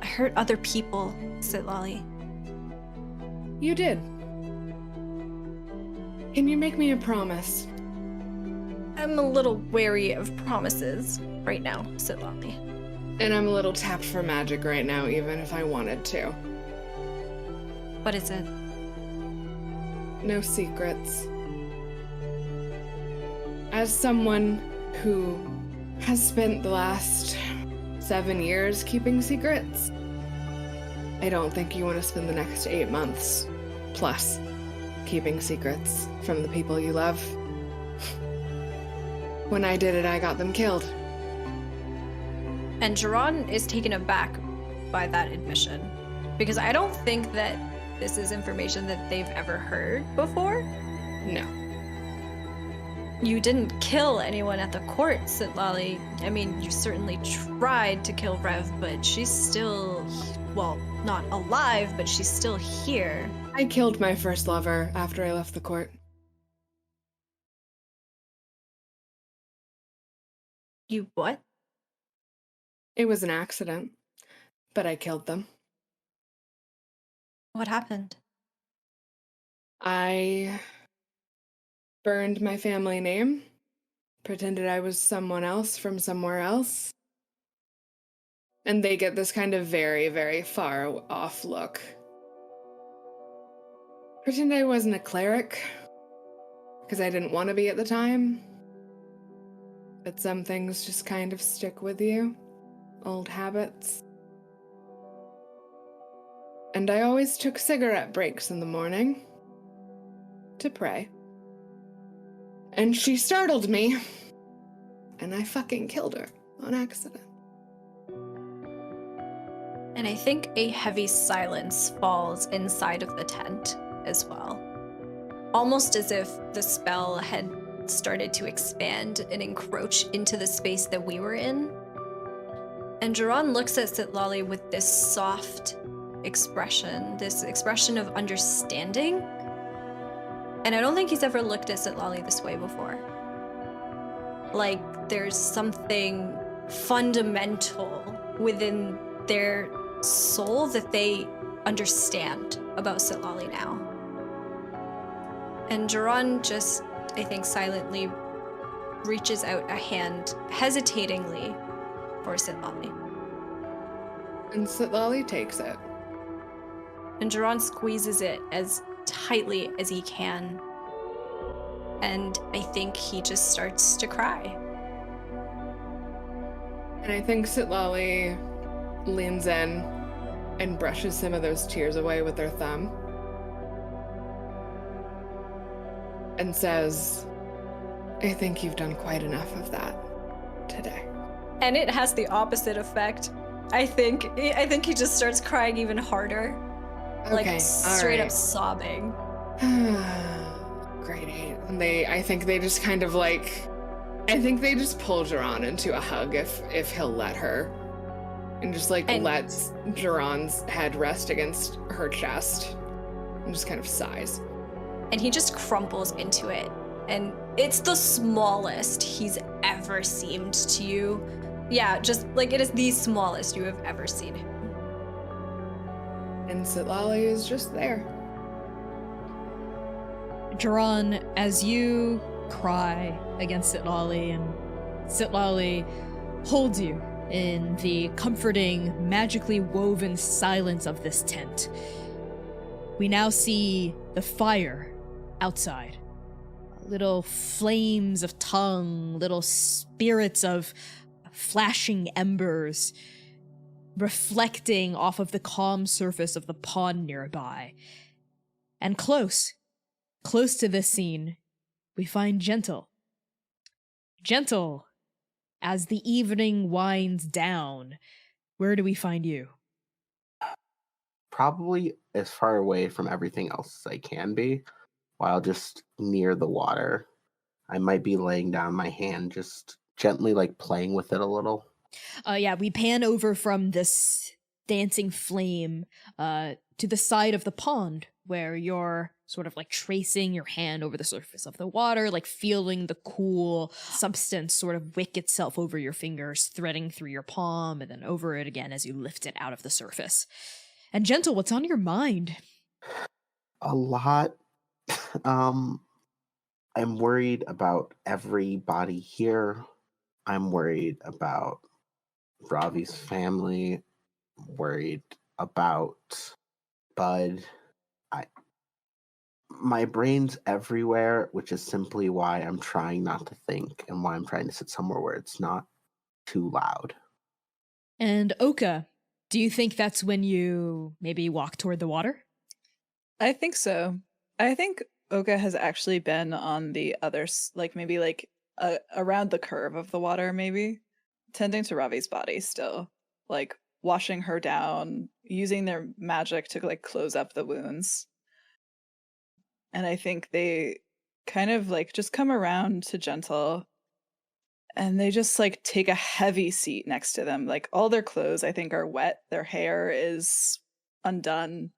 hurt other people, Sitlali. You did. Can you make me a promise? I'm a little wary of promises right now, Sitlali. And I'm a little tapped for magic right now, even if I wanted to. What is it? No secrets. As someone who has spent the last 7 years keeping secrets, I don't think you want to spend the next 8 months plus keeping secrets from the people you love. When I did it, I got them killed. And Duran is taken aback by that admission, because I don't think that this is information that they've ever heard before. No. You didn't kill anyone at the court, Sitlali. I mean, you certainly tried to kill Rev, but she's still, well, not alive, but she's still here. I killed my first lover after I left the court. You what? It was an accident, but I killed them. What happened? I burned my family name, pretended I was someone else from somewhere else, and they get this kind of very, very far off look. Pretend I wasn't a cleric, because I didn't want to be at the time, but some things just kind of stick with you, old habits. And I always took cigarette breaks in the morning to pray. And she startled me, and I fucking killed her on accident. And I think a heavy silence falls inside of the tent as well. Almost as if the spell had started to expand and encroach into the space that we were in. And Duran looks at Sitlali with this soft expression, this expression of understanding. And I don't think he's ever looked at Sitlali this way before. Like there's something fundamental within their soul that they understand about Sitlali now. And Duran just, I think, silently reaches out a hand, hesitatingly, for Sitlali. And Sitlali takes it. And Duran squeezes it as tightly as he can. And I think he just starts to cry. And I think Sitlali leans in and brushes some of those tears away with her thumb. And says, I think you've done quite enough of that today. And it has the opposite effect. I think he just starts crying even harder. Okay, like straight right. up sobbing. Great. And I think they just kind of like, I think they just pull Duran into a hug if he'll let her. And just like lets Duran's head rest against her chest. And just kind of sighs. And he just crumples into it. And it's the smallest he's ever seemed to you. Yeah, just like it is the smallest you have ever seen him. And Sitlali is just there. Duran, as you cry against Sitlali, and Sitlali holds you in the comforting, magically woven silence of this tent, we now see the fire outside. Little flames of tongue, little spirits of flashing embers reflecting off of the calm surface of the pond nearby. And close to this scene, we find Gentle. Gentle, as the evening winds down, where do we find you? Probably as far away from everything else as I can be, while just near the water. I might be laying down my hand, just gently like playing with it a little. Yeah, we pan over from this dancing flame to the side of the pond where you're sort of like tracing your hand over the surface of the water, like feeling the cool substance sort of wick itself over your fingers, threading through your palm and then over it again as you lift it out of the surface. And Gentle, what's on your mind? A lot. um, I'm worried about everybody here. I'm worried about Ravi's family. Worried about Bud. My brain's everywhere, which is simply why I'm trying not to think and why I'm trying to sit somewhere where it's not too loud. And Oka, do you think that's when you maybe walk toward the water? I think so. I think Oka has actually been on the other, like maybe like around the curve of the water, maybe tending to Ravi's body still, like washing her down, using their magic to like close up the wounds. And I think they kind of like just come around to Gentle and they just like take a heavy seat next to them. Like all their clothes, I think, are wet. Their hair is undone.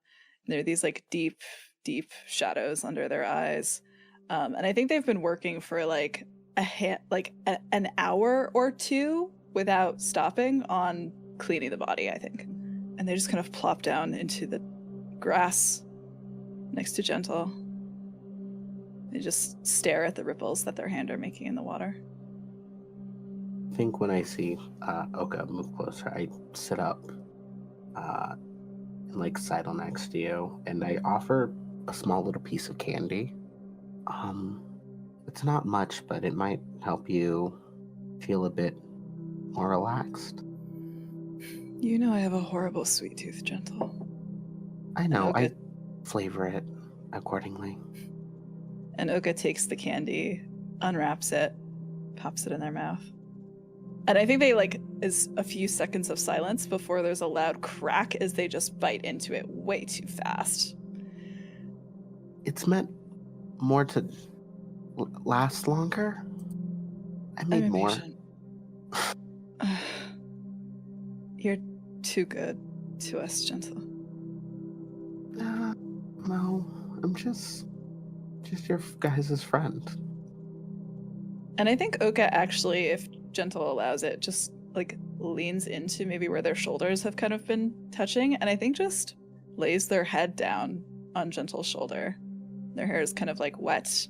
There are these like deep, deep shadows under their eyes. And I think they've been working for like an hour or two without stopping on cleaning the body, I think. And they just kind of plop down into the grass next to Gentle. They just stare at the ripples that their hand are making in the water. I think when I see Oka move closer, I sit up and like sidle next to you, and I offer a small little piece of candy. It's not much, but it might help you feel a bit more relaxed. You know I have a horrible sweet tooth, Gentle. I know, I flavor it accordingly. And Oka takes the candy, unwraps it, pops it in their mouth. And I think they like is a few seconds of silence before there's a loud crack as they just bite into it way too fast. It's meant more to last longer. I made more. You're too good to us, Gentle. No, I'm just your guys' friend. And I think Oka actually, if Gentle allows it, just like leans into maybe where their shoulders have kind of been touching, and I think just lays their head down on Gentle's shoulder. Their hair is kind of like wet.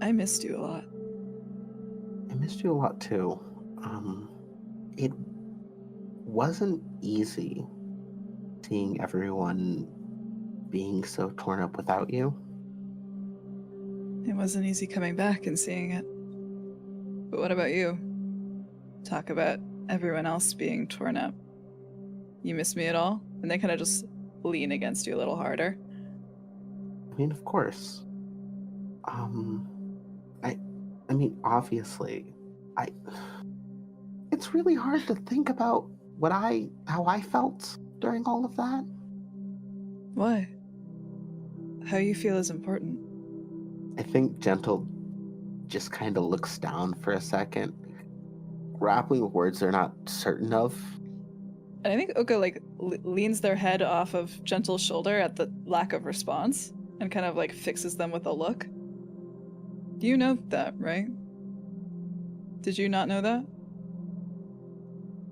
I missed you a lot. I missed you a lot too. It wasn't easy seeing everyone being so torn up without you. It wasn't easy coming back and seeing it. But what about you? Talk about everyone else being torn up. You miss me at all? And they kind of just lean against you a little harder. I mean, of course. I mean, obviously, it's really hard to think about how I felt during all of that. Why? How you feel is important. I think Gentle just kind of looks down for a second, grappling with words they're not certain of. And I think Oka like leans their head off of Gentle's shoulder at the lack of response and kind of like fixes them with a look. You know that, right? Did you not know that?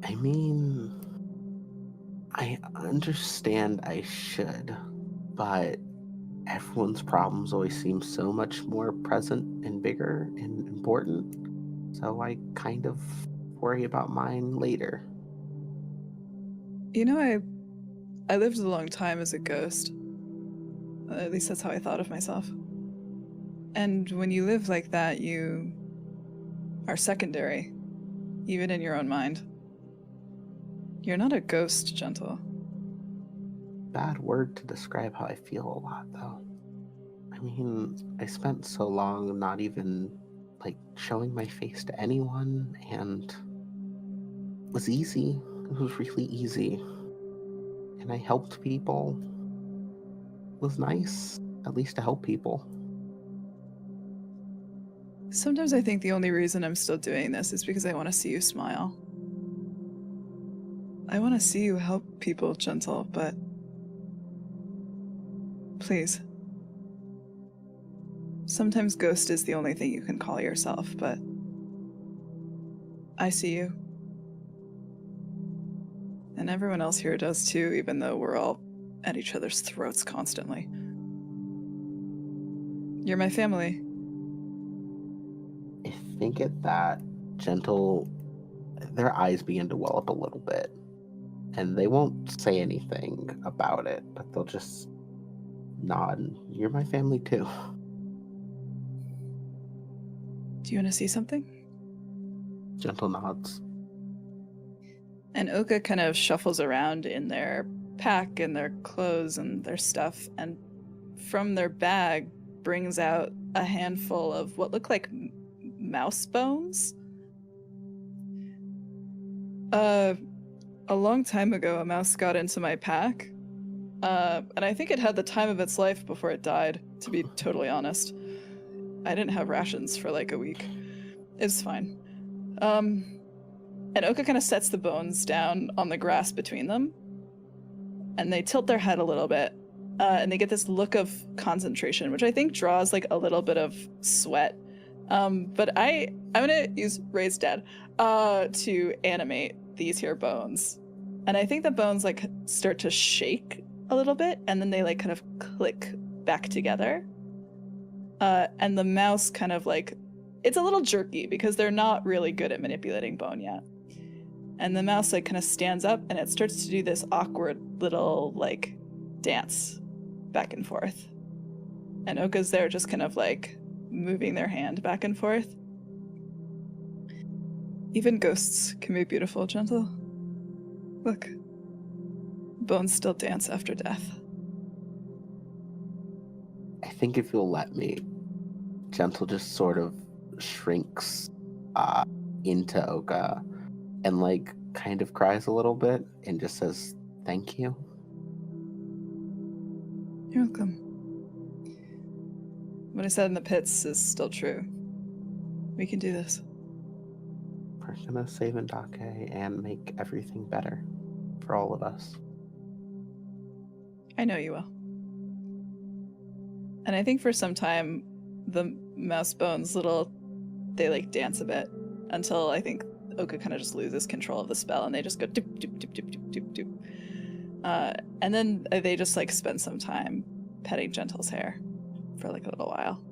I mean, I understand I should, but everyone's problems always seem so much more present and bigger and important. So I kind of worry about mine later. You know, I lived a long time as a ghost. At least that's how I thought of myself. And when you live like that, you are secondary, even in your own mind. You're not a ghost, Gentle. Bad word to describe how I feel a lot, though. I mean, I spent so long not even like showing my face to anyone, and it was easy. It was really easy. And I helped people. It was nice, at least to help people. Sometimes I think the only reason I'm still doing this is because I want to see you smile. I want to see you help people, Gentle, but please. Sometimes ghost is the only thing you can call yourself, but I see you. And everyone else here does too, even though we're all at each other's throats constantly. You're my family. I think at that, Gentle, their eyes begin to well up a little bit. And they won't say anything about it, but they'll just nod. You're my family too. Do you want to see something? Gentle nods. And Oka kind of shuffles around in their pack and their clothes and their stuff, and from their bag brings out a handful of what look like mouse bones. A long time ago, a mouse got into my pack, and I think it had the time of its life before it died, to be totally honest. I didn't have rations for like a week. It's fine. And Oka kind of sets the bones down on the grass between them, and they tilt their head a little bit, and they get this look of concentration, which I think draws like a little bit of sweat. But I'm gonna use Raise Dead to animate these here bones. And I think the bones like start to shake a little bit, and then they like kind of click back together. And the mouse kind of like, it's a little jerky because they're not really good at manipulating bone yet. And the mouse like kind of stands up and it starts to do this awkward little like dance back and forth. And Oka's there just kind of like moving their hand back and forth. Even ghosts can be beautiful, Gentle. Look. Bones still dance after death. I think if you'll let me, Gentle just sort of shrinks into Oka and like kind of cries a little bit and just says, "Thank you." You're welcome. What I said in the pits is still true. We can do this. We're gonna save Andake and make everything better for all of us. I know you will. And I think for some time, the mouse bones they like dance a bit until I think Oka kind of just loses control of the spell and they just go doop, doop, doop, doop, doop, doop, doop. And then they just like spend some time petting Gentle's hair for like a little while.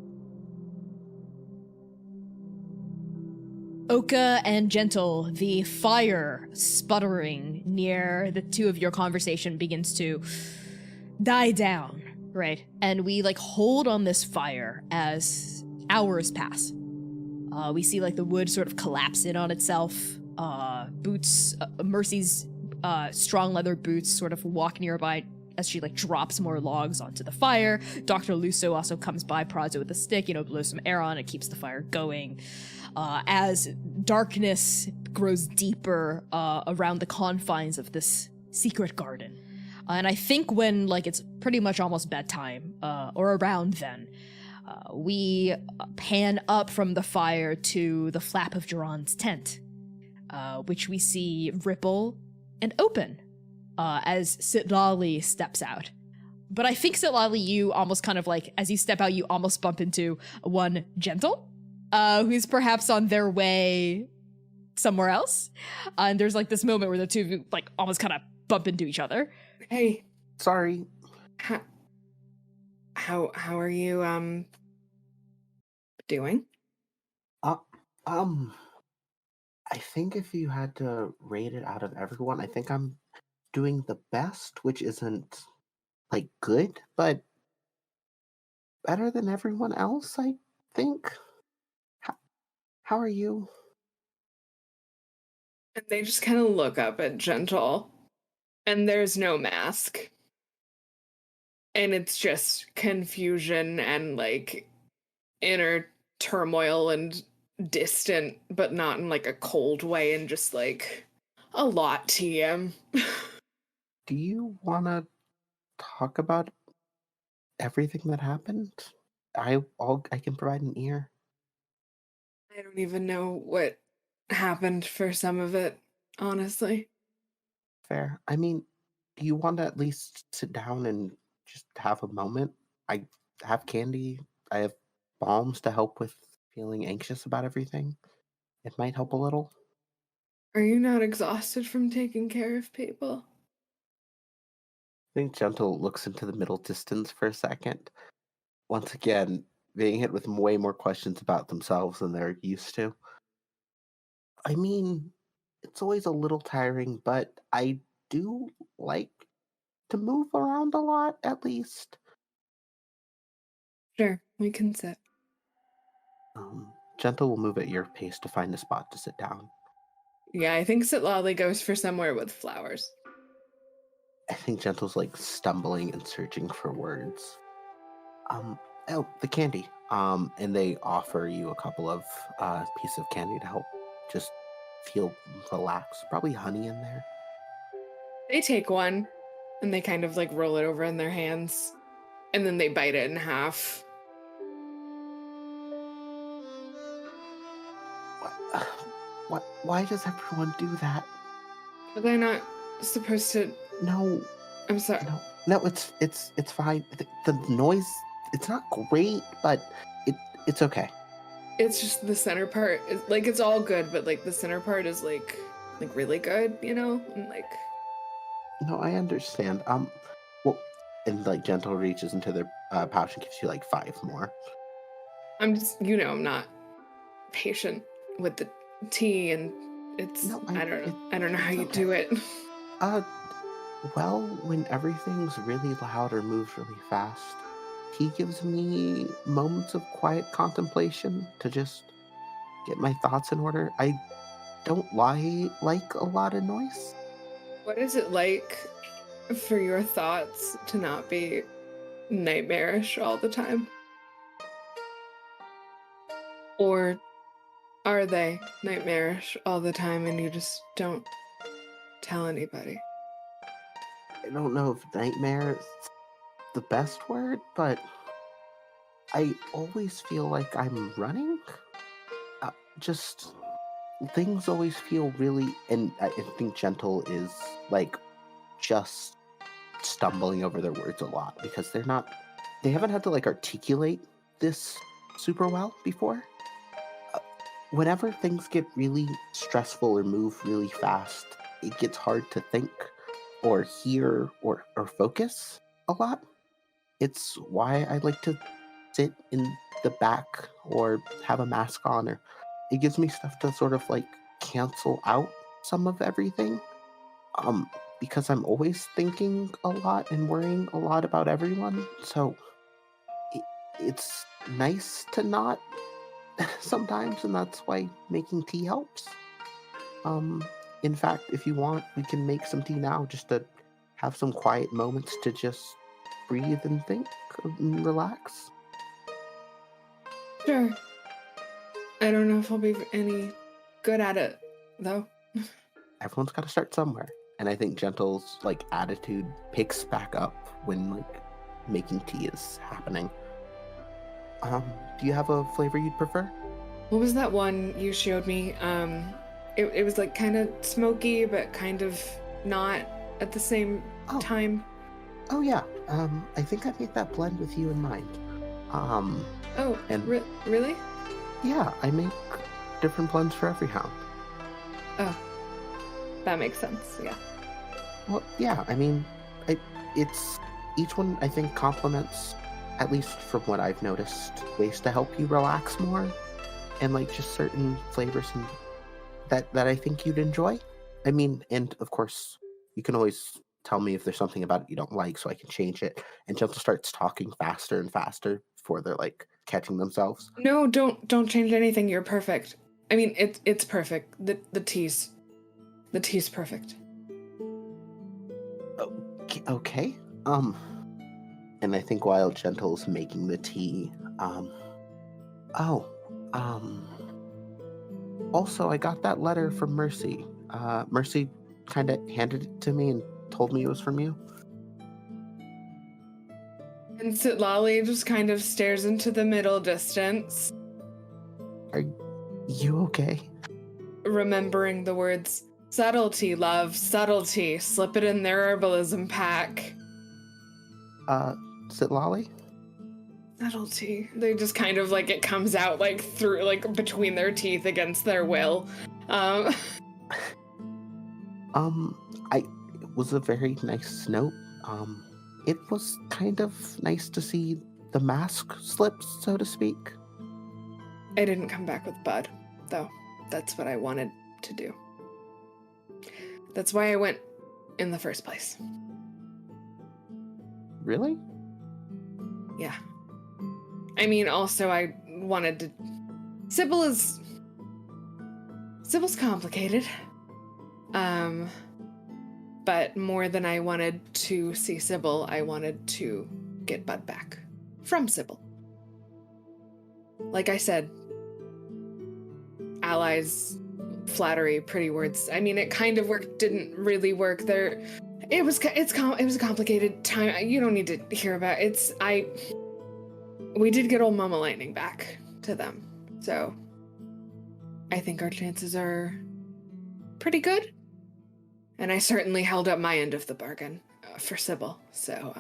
Oka and Gentle, the fire sputtering near the two of your conversation begins to die down, right? And we like hold on this fire as hours pass. We see like the wood sort of collapse in on itself. Mercy's strong leather boots sort of walk nearby as she like drops more logs onto the fire. Dr. Lusso also comes by, prods it with a stick, blows some air on it, keeps the fire going. As darkness grows deeper around the confines of this secret garden. And I think when like it's pretty much almost bedtime, or around then, we pan up from the fire to the flap of Duran's tent, which we see ripple and open as Sitlali steps out. But I think Sitlali, you almost kind of like, as you step out, you almost bump into one Gentle, who's perhaps on their way somewhere else. And there's like this moment where the two of you like almost kind of bump into each other. Hey, sorry. How are you doing? I think if you had to rate it out of everyone, I think I'm doing the best, which isn't like good, but better than everyone else, I think. How are you? And they just kind of look up at Gentle, and there's no mask. And it's just confusion and like inner turmoil and distant, but not in like a cold way, and just like a lot TM. Do you want to talk about everything that happened? I can provide an ear. I don't even know what happened for some of it, honestly. Fair. I mean, do you want to at least sit down and just have a moment? I have candy. I have balms to help with feeling anxious about everything. It might help a little. Are you not exhausted from taking care of people? I think Gentle looks into the middle distance for a second. Once again, being hit with way more questions about themselves than they're used to. I mean, it's always a little tiring, but I do like to move around a lot, at least. Sure, we can sit. Gentle will move at your pace to find a spot to sit down. Yeah, I think Sit Loudly goes for somewhere with flowers. I think Gentle's like stumbling and searching for words. Oh, the candy. And they offer you a couple of pieces of candy to help just feel relaxed. Probably honey in there. They take one, and they kind of like roll it over in their hands, and then they bite it in half. Why does everyone do that? Was I not supposed to? No. I'm sorry. No, it's fine. The noise, it's not great, but it's okay. It's just the center part. Like it's all good, but like the center part is like really good, you know? And like. No, I understand. Well, and like Gentle reaches into their pouch and gives you like 5 more. I'm just, I'm not patient with the tea, and it's. No, I don't know how you do it. Well, when everything's really loud or moves really fast, he gives me moments of quiet contemplation to just get my thoughts in order. I don't like a lot of noise. What is it like for your thoughts to not be nightmarish all the time? Or are they nightmarish all the time and you just don't tell anybody? I don't know if nightmare is the best word, but I always feel like I'm running. Just things always feel really, and I think Gentle is like just stumbling over their words a lot because they haven't had to like articulate this super well before. Whenever things get really stressful or move really fast, it gets hard to think or hear or focus a lot. It's why I like to sit in the back or have a mask on, or it gives me stuff to sort of like cancel out some of everything. Because I'm always thinking a lot and worrying a lot about everyone. So it's nice to not sometimes, and that's why making tea helps. In fact, if you want, we can make some tea now just to have some quiet moments to just breathe and think and relax. Sure. I don't know if I'll be any good at it, though. Everyone's got to start somewhere. And I think Gentle's like attitude picks back up when like making tea is happening. Do you have a flavor you'd prefer? What was that one you showed me? It was like kind of smoky, but kind of not at the same time. Oh yeah. I think I made that blend with you in mind. Oh, and really? Yeah, I make different blends for every hound. Oh, that makes sense. Yeah. Well, yeah. I mean, it's each one. I think complements, at least from what I've noticed, ways to help you relax more, and like just certain flavors and that I think you'd enjoy. I mean, and of course, you can always tell me if there's something about it you don't like, so I can change it. And Gentle starts talking faster and faster before they're like catching themselves. No, don't change anything. You're perfect. I mean, it's perfect. The tea's perfect. Okay. And I think while also, I got that letter from Mercy. Mercy kind of handed it to me and told me it was from you. And Sitlali just kind of stares into the middle distance. Are you okay? Remembering the words, subtlety, love, subtlety, slip it in their herbalism pack. Sitlali? Subtlety. They just kind of like, it comes out like through, like between their teeth against their will. It was a very nice note. It was kind of nice to see the mask slip, so to speak. I didn't come back with Bud, though. That's what I wanted to do. That's why I went in the first place. Really? Yeah. I mean, also, I wanted to... Sybil's complicated. But more than I wanted to see Sybil, I wanted to get Bud back from Sybil. Like I said, allies, flattery, pretty words. I mean, it kind of worked, didn't really work. It was a complicated time. You don't need to hear about it. We did get old Mama Lightning back to them, so I think our chances are pretty good. And I certainly held up my end of the bargain for Sybil, so...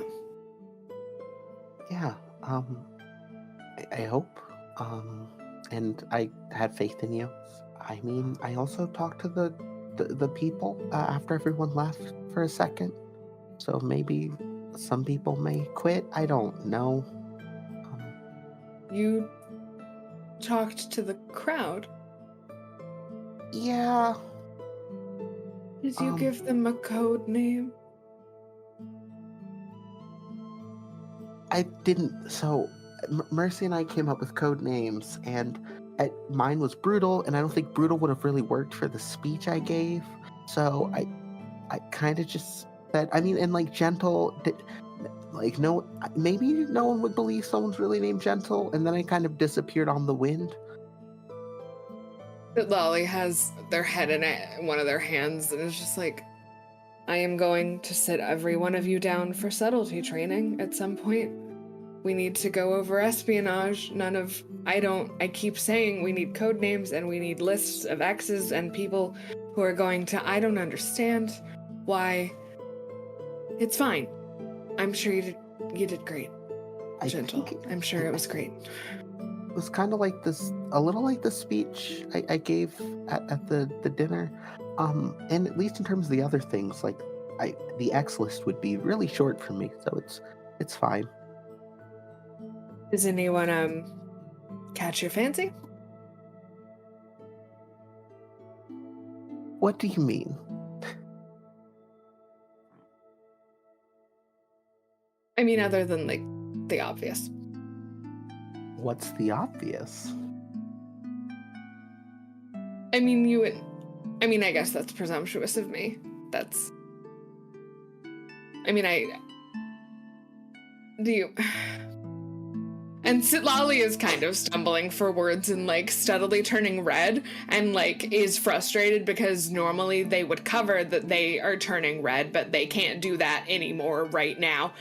Yeah, I hope. And I had faith in you. I mean, I also talked to the people after everyone left for a second. So maybe some people may quit. I don't know. You talked to the crowd? Yeah. Did you give them a code name? I didn't. So Mercy and I came up with code names, and mine was Brutal, and I don't think Brutal would have really worked for the speech I gave. So I kind of just said, I mean, and like Gentle, like no, maybe no one would believe someone's really named Gentle, and then I kind of disappeared on the wind. Lolly has their head in one of their hands and is just like, I am going to sit every one of you down for subtlety training at some point. We need to go over espionage. I keep saying we need code names and we need lists of X's and people who are going to, I don't understand why. It's fine. I'm sure you did great. Gentle. I'm sure it was great. It was kind of like this, a little like the speech I gave at the dinner. And at least in terms of the other things, like the X list would be really short for me, so it's fine. Does anyone catch your fancy? What do you mean? I mean, other than like the obvious. What's the obvious? I mean, I guess that's presumptuous of me. Do you... And Sitlali is kind of stumbling for words and like steadily turning red and like is frustrated because normally they would cover that they are turning red, but they can't do that anymore right now.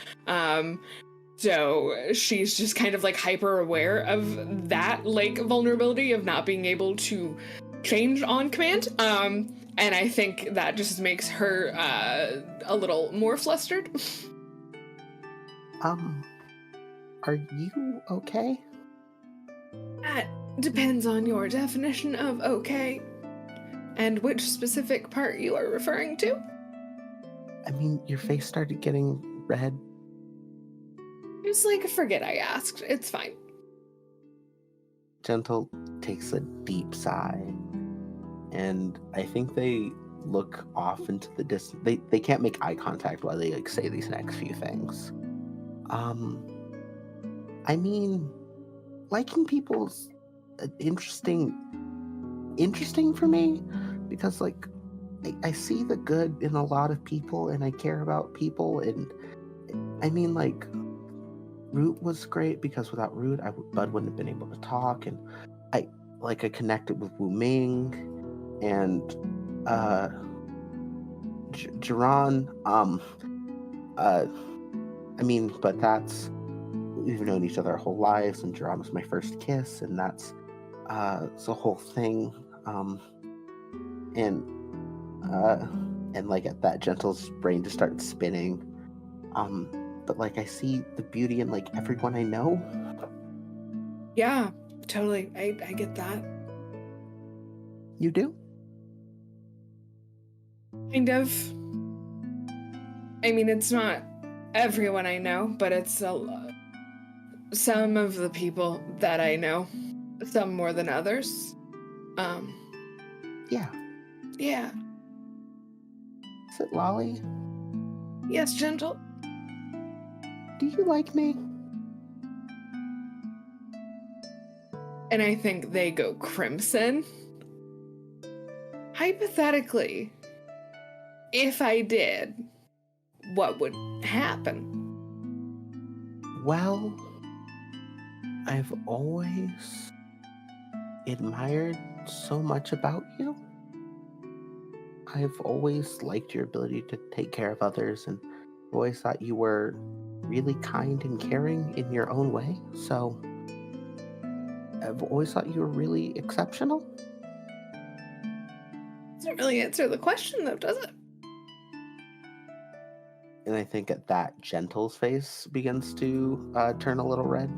So she's just kind of like hyper aware of that like vulnerability of not being able to change on command. And I think that just makes her a little more flustered. Are you okay? That depends on your definition of okay and which specific part you are referring to. I mean, your face started getting red. Just like, forget I asked. It's fine. Gentle takes a deep sigh, and I think they look off into the distance. They can't make eye contact while they like say these next few things. I mean, liking people's interesting for me, because like I see the good in a lot of people, and I care about people, and I mean, like, Root was great because without Root, Bud wouldn't have been able to talk, and like I connected with Wu Ming and Jiran. But that's, we've known each other our whole lives, and Jiran was my first kiss, and that's the whole thing. And like at that, Gentle's brain just started spinning. But like I see the beauty in like everyone I know. Yeah, totally. I get that. You do? Kind of. I mean, it's not everyone I know, but it's some of the people that I know. Some more than others. Yeah. Yeah. Is it Lolly? Yes, Gentle. Do you like me? And I think they go crimson. Hypothetically, if I did, what would happen? Well, I've always admired so much about you. I've always liked your ability to take care of others, and always thought you were really kind and caring in your own way. So I've always thought you were really exceptional. Doesn't really answer the question, though, does it? And I think at that, Gentle's face begins to turn a little red.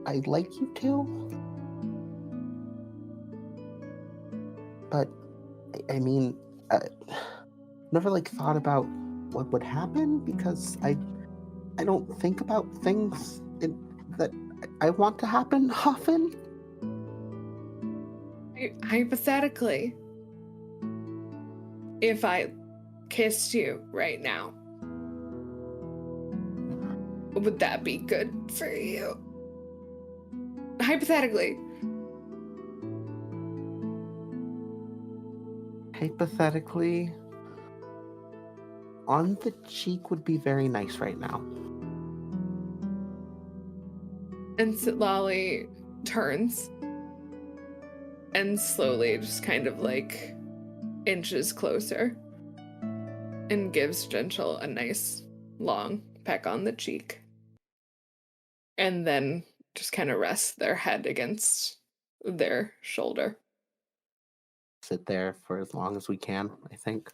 I like you too. But, I mean, never like thought about what would happen, because I don't think about things that I want to happen often. Hypothetically, if I kissed you right now, would that be good for you? Hypothetically. Hypothetically, on the cheek would be very nice right now. And Sitlali turns and slowly just kind of like inches closer and gives Gentle a nice long peck on the cheek. And then just kind of rests their head against their shoulder. Sit there for as long as we can, I think.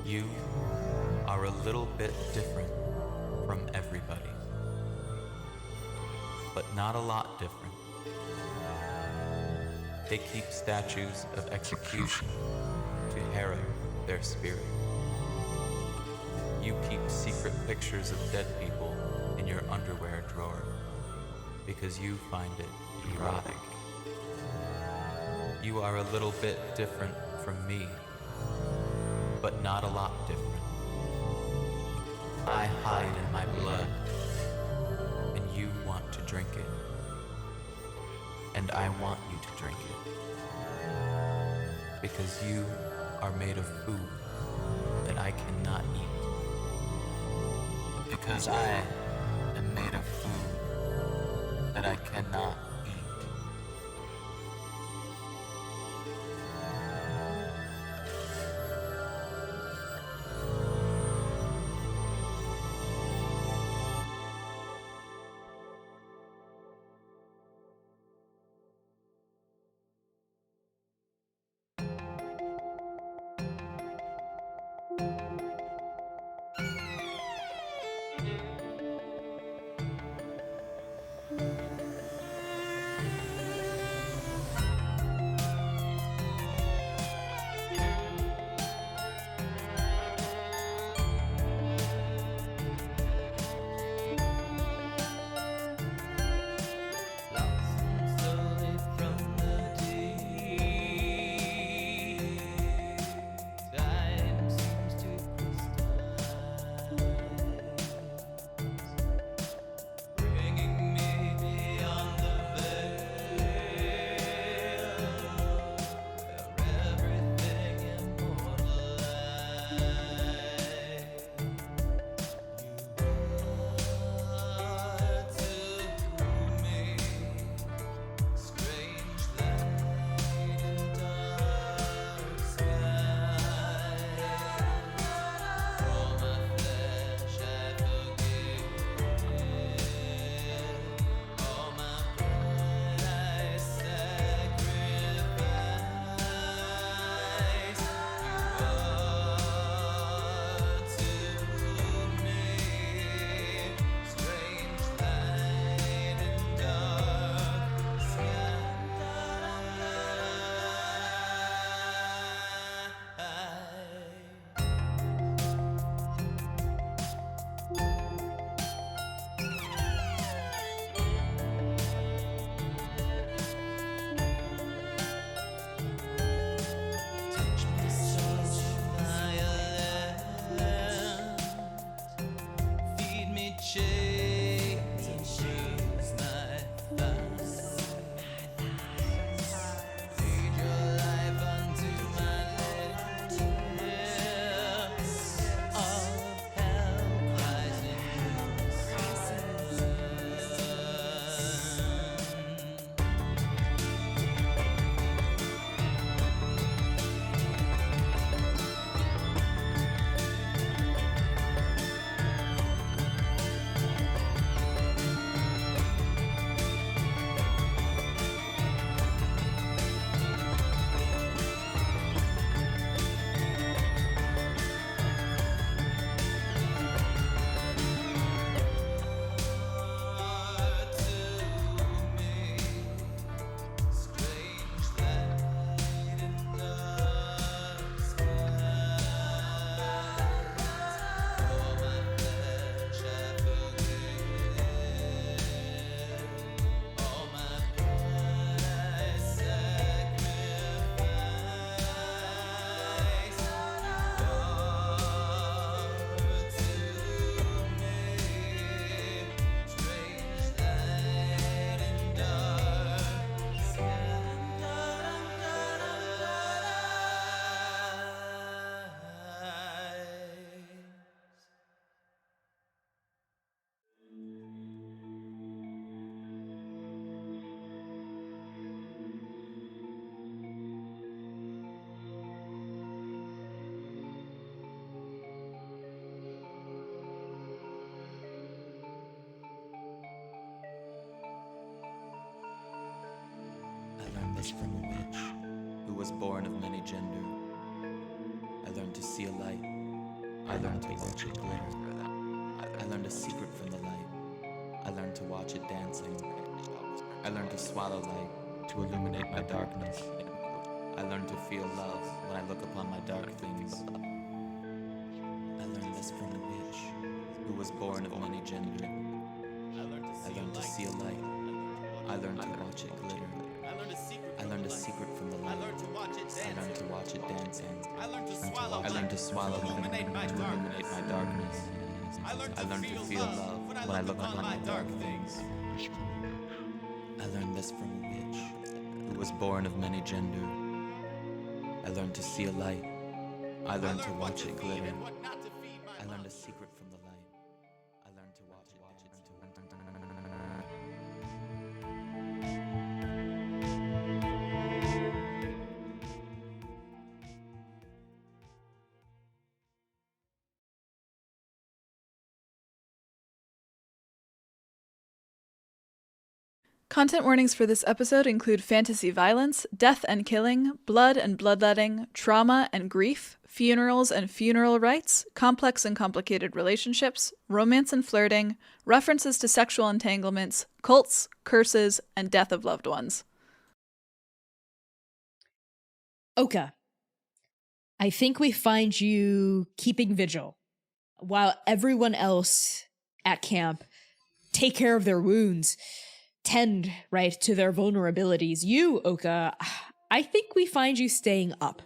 You are a little bit different from everybody, but not a lot different. They keep statues of execution to harrow their spirit. You keep secret pictures of dead people in your underwear drawer because you find it erotic. You are a little bit different from me, but not a lot different. I hide in my blood, and you want to drink it. And I want you to drink it. Because you are made of food that I cannot eat. Because I am made of food that I cannot eat. this from a witch who was born of many gender. I learned to see a light I learned to watch it glitter. I learned a secret from the light. I learned to watch it dancing. I learned to swallow light, to illuminate my darkness. I learned to feel love when I look upon my dark things. I learned this from a witch who was born of many genders. I learned to see a light. I learned to watch it glitter. I learned a secret from the light. I learned to watch it dancing. I learned to swallow light, to illuminate my darkness. I learned to feel love when I look upon my dark things. I learned this from a witch who was born of many genders. I learned to see a light. I learned to watch it glitter. I learned a secret from the light. I learned to watch it. Content warnings for this episode include fantasy violence, death and killing, blood and bloodletting, trauma and grief, funerals and funeral rites, complex and complicated relationships, romance and flirting, references to sexual entanglements, cults, curses, and death of loved ones. Oka, I think we find you keeping vigil while everyone else at camp take care of their wounds, tend, right, to their vulnerabilities. You, Oka, I think we find you staying up.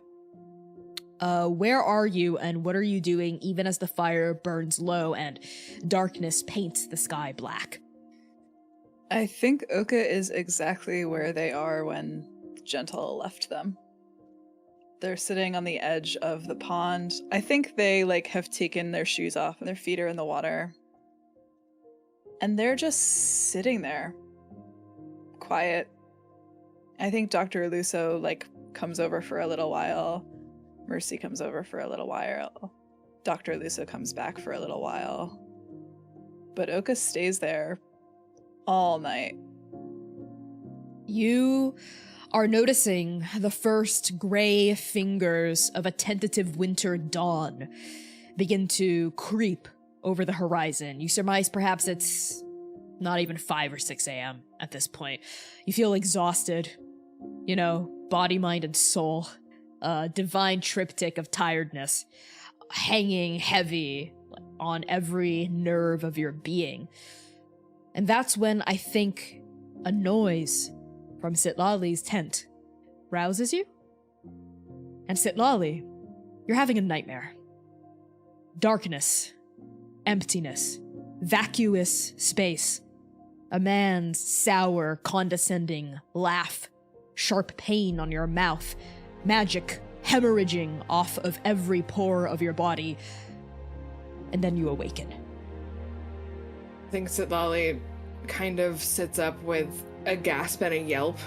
Where are you and what are you doing even as the fire burns low and darkness paints the sky black? I think Oka is exactly where they are when Gentle left them. They're sitting on the edge of the pond. I think they have taken their shoes off and their feet are in the water. And they're just sitting there. Quiet. I think Dr. Luso comes over for a little while. Mercy comes over for a little while. Dr. Luso comes back for a little while. But Oka stays there all night. You are noticing the first gray fingers of a tentative winter dawn begin to creep over the horizon. You surmise perhaps it's not even 5 or 6 a.m. at this point. You feel exhausted, body, mind, and soul. A divine triptych of tiredness hanging heavy on every nerve of your being. And that's when I think a noise from Sitlali's tent rouses you. And Sitlali, you're having a nightmare. Darkness, emptiness, vacuous space. A man's sour, condescending laugh, sharp pain on your mouth, magic hemorrhaging off of every pore of your body, and then you awaken. I think Sitlali kind of sits up with a gasp and a yelp,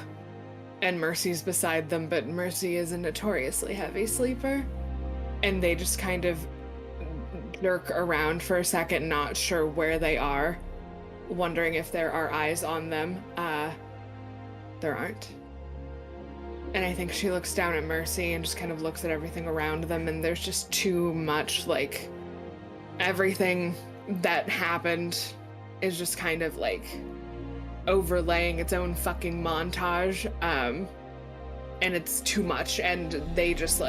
and Mercy's beside them, but Mercy is a notoriously heavy sleeper, and they just kind of jerk around for a second, not sure where they are, wondering if there are eyes on them. There aren't. And I think she looks down at Mercy and just kind of looks at everything around them, and there's just too much, everything that happened is just kind of, overlaying its own fucking montage, and it's too much, and they just,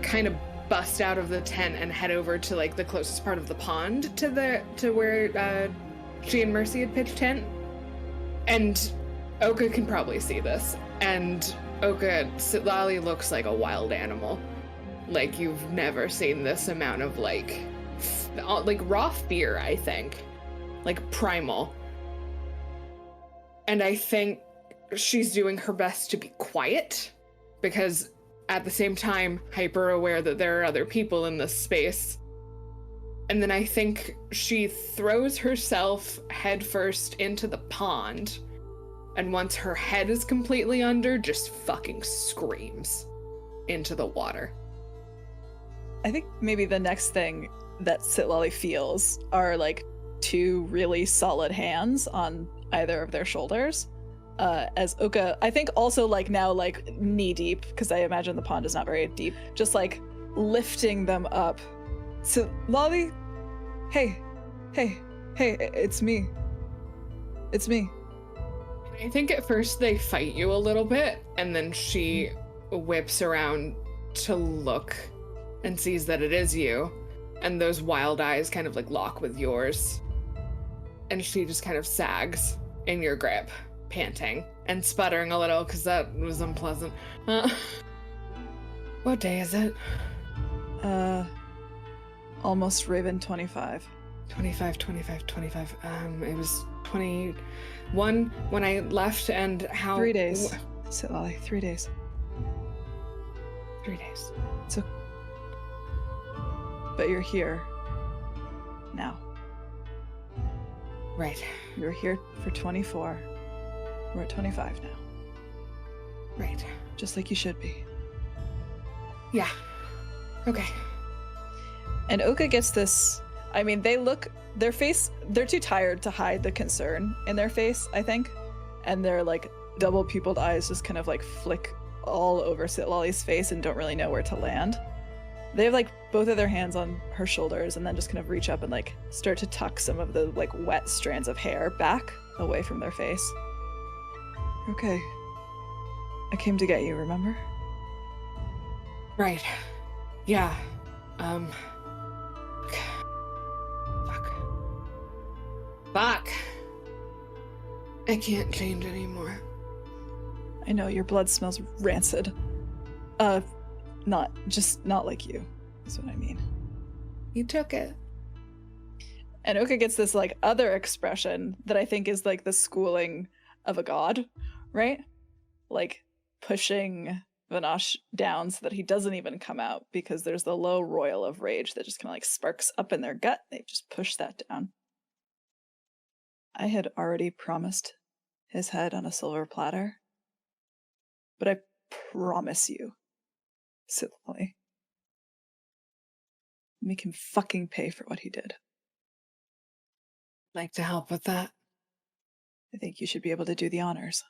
kind of bust out of the tent and head over to, the closest part of the pond to where, she and Mercy had pitched tent. And Oka can probably see this, and Sitlali looks like a wild animal. You've never seen this amount of, raw fear, I think. Primal. And I think she's doing her best to be quiet, because at the same time, hyper aware that there are other people in this space. And then I think she throws herself headfirst into the pond, and once her head is completely under, just fucking screams into the water. I think maybe the next thing that Sitlali feels are 2 really solid hands on either of their shoulders. As Oka, I think also now knee deep, because I imagine the pond is not very deep, just lifting them up So, Lolly? Hey, it's me. It's me. I think at first they fight you a little bit, and then she whips around to look and sees that it is you, and those wild eyes kind of like lock with yours. And she just kind of sags in your grip, panting and sputtering a little because that was unpleasant. What day is it? Almost Raven 25. 25. It was 21 when I left, and how? 3 days. So, Lolly, 3 days. 3 days. So, but you're here now. Right. You were here for 24. We're at 25 now. Right. Just like you should be. Yeah. Okay. And Oka gets this. I mean, their face, they're too tired to hide the concern in their face, I think. And their like double pupiled eyes just kind of like flick all over Sitlolly's face and don't really know where to land. They have like both of their hands on her shoulders and then just kind of reach up and like start to tuck some of the like wet strands of hair back away from their face. Okay. I came to get you, remember? Right. Yeah. Fuck. I can't change anymore. I know, your blood smells rancid. Not like you. That's what I mean. You took it. And Oka gets this like other expression that I think is like the schooling of a god, right? Like pushing Vanash down so that he doesn't even come out because there's the low roil of rage that just kind of like sparks up in their gut. They just push that down. I had already promised his head on a silver platter, but I promise you, Sitlolly, make him fucking pay for what he did. Like to help with that? I think you should be able to do the honors.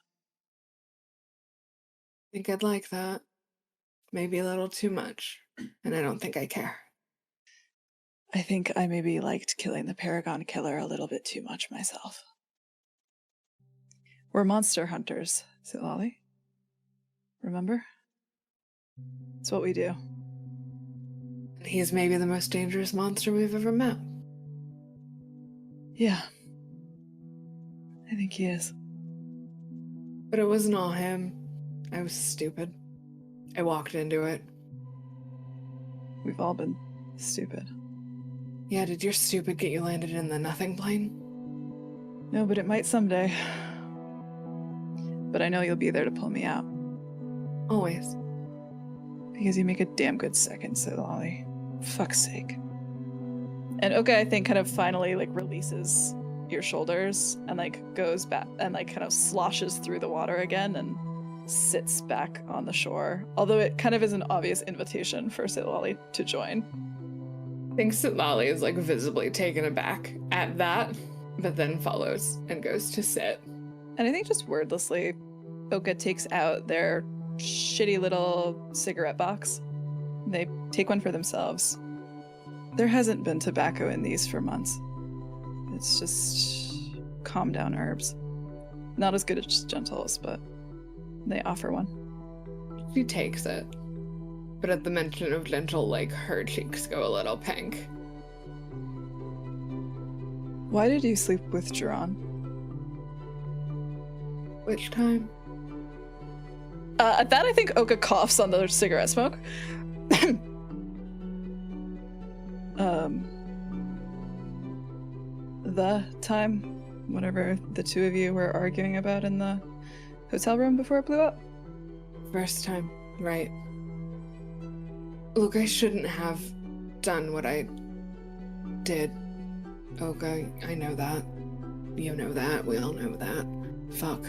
I think I'd like that. Maybe a little too much, and I don't think I care. I think I maybe liked killing the Paragon Killer a little bit too much myself. We're monster hunters, Sitlolly. Remember? It's what we do. He's maybe the most dangerous monster we've ever met. Yeah. I think he is. But it wasn't all him. I was stupid. I walked into it. We've all been stupid. Yeah, did your stupid get you landed in the nothing plane? No, but it might someday. But I know you'll be there to pull me out. Always. Because you make a damn good second, Sitlolly. Fuck's sake. And Oka, I think, kind of finally like releases your shoulders and like goes back and like kind of sloshes through the water again and sits back on the shore. Although it kind of is an obvious invitation for Sitlolly to join. I think Sitlolly is like visibly taken aback at that, but then follows and goes to sit. And I think just wordlessly, Oka takes out their shitty little cigarette box. They take one for themselves. There hasn't been tobacco in these for months. It's just calm down herbs. Not as good as Gentles, but they offer one. She takes it. But at the mention of Gentle, like, her cheeks go a little pink. Why did you sleep with Duran? Which time? At that, I think Oka coughs on the cigarette smoke. The time, whatever the two of you were arguing about in the hotel room before it blew up? First time, right. Look, I shouldn't have done what I did. Oka, I know that. You know that. We all know that. Fuck.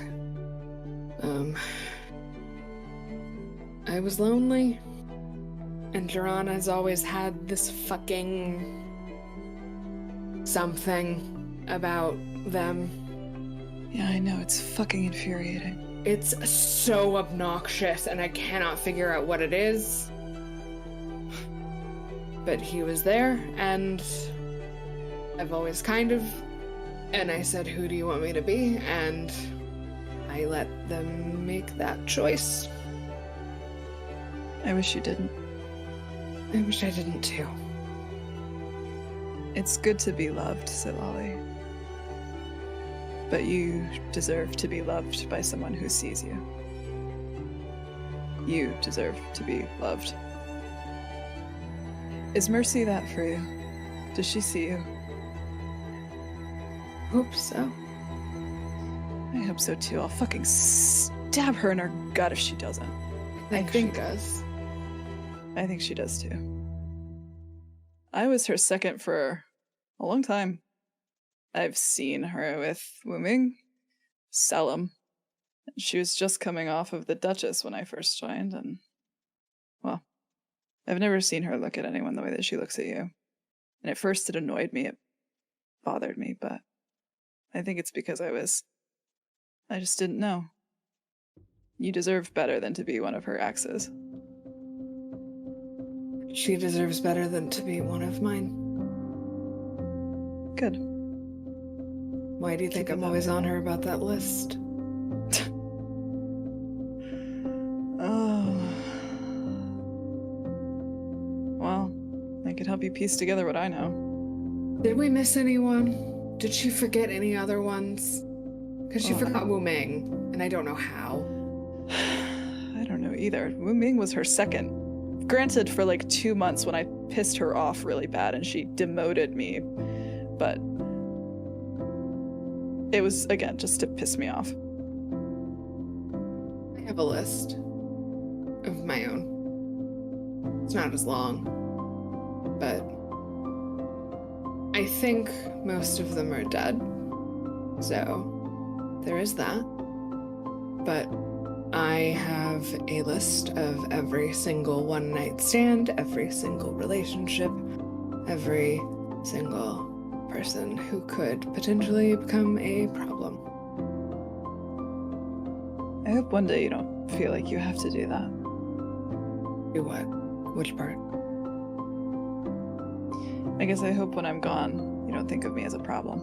I was lonely. And Duran has always had this fucking something about them. Yeah, I know. It's fucking infuriating. It's so obnoxious, and I cannot figure out what it is. But he was there, and I've always and I said, who do you want me to be? And I let them make that choice. I wish you didn't. I wish I didn't too. It's good to be loved, Silali. But you deserve to be loved by someone who sees you. You deserve to be loved. Is Mercy that for you? Does she see you? Hope so. I hope so too. I'll fucking stab her in her gut if she doesn't. I think she does. I think she does too. I was her second for a long time. I've seen her with Wuming, Selim. She was just coming off of the Duchess when I first joined, and, well, I've never seen her look at anyone the way that she looks at you. And at first it annoyed me, it bothered me, but I think it's because I just didn't know. You deserve better than to be one of her exes. She deserves better than to be one of mine. Good. Why do you think I'm always on her about that list? Oh. Well, I could help you piece together what I know. Did we miss anyone? Did she forget any other ones? Because she forgot Wu Ming, and I don't know how. I don't know either. Wu Ming was her second. Granted, for like 2 months when I pissed her off really bad and she demoted me, but it was, again, just to piss me off. I have a list of my own. It's not as long, but I think most of them are dead. So there is that. But I have a list of every single one-night stand, every single relationship, every single person who could potentially become a problem. I hope one day you don't feel like you have to do that. Do what? Which part? I guess I hope when I'm gone, you don't think of me as a problem.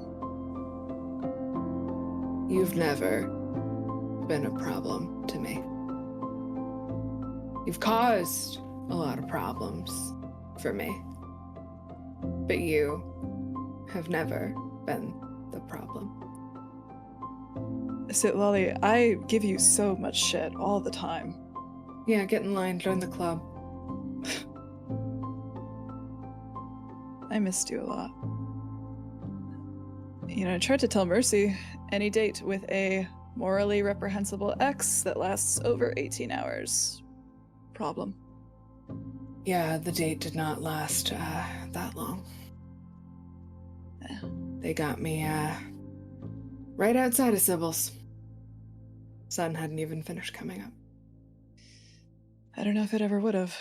You've never been a problem to me. You've caused a lot of problems for me, but you have never been the problem. Sitlali, I give you so much shit all the time. Yeah, get in line, join the club. I missed you a lot. You know, I tried to tell Mercy any date with a morally reprehensible ex that lasts over 18 hours. Problem. Yeah, the date did not last that long. They got me right outside of Sybil's. Sun hadn't even finished coming up. I don't know if it ever would have.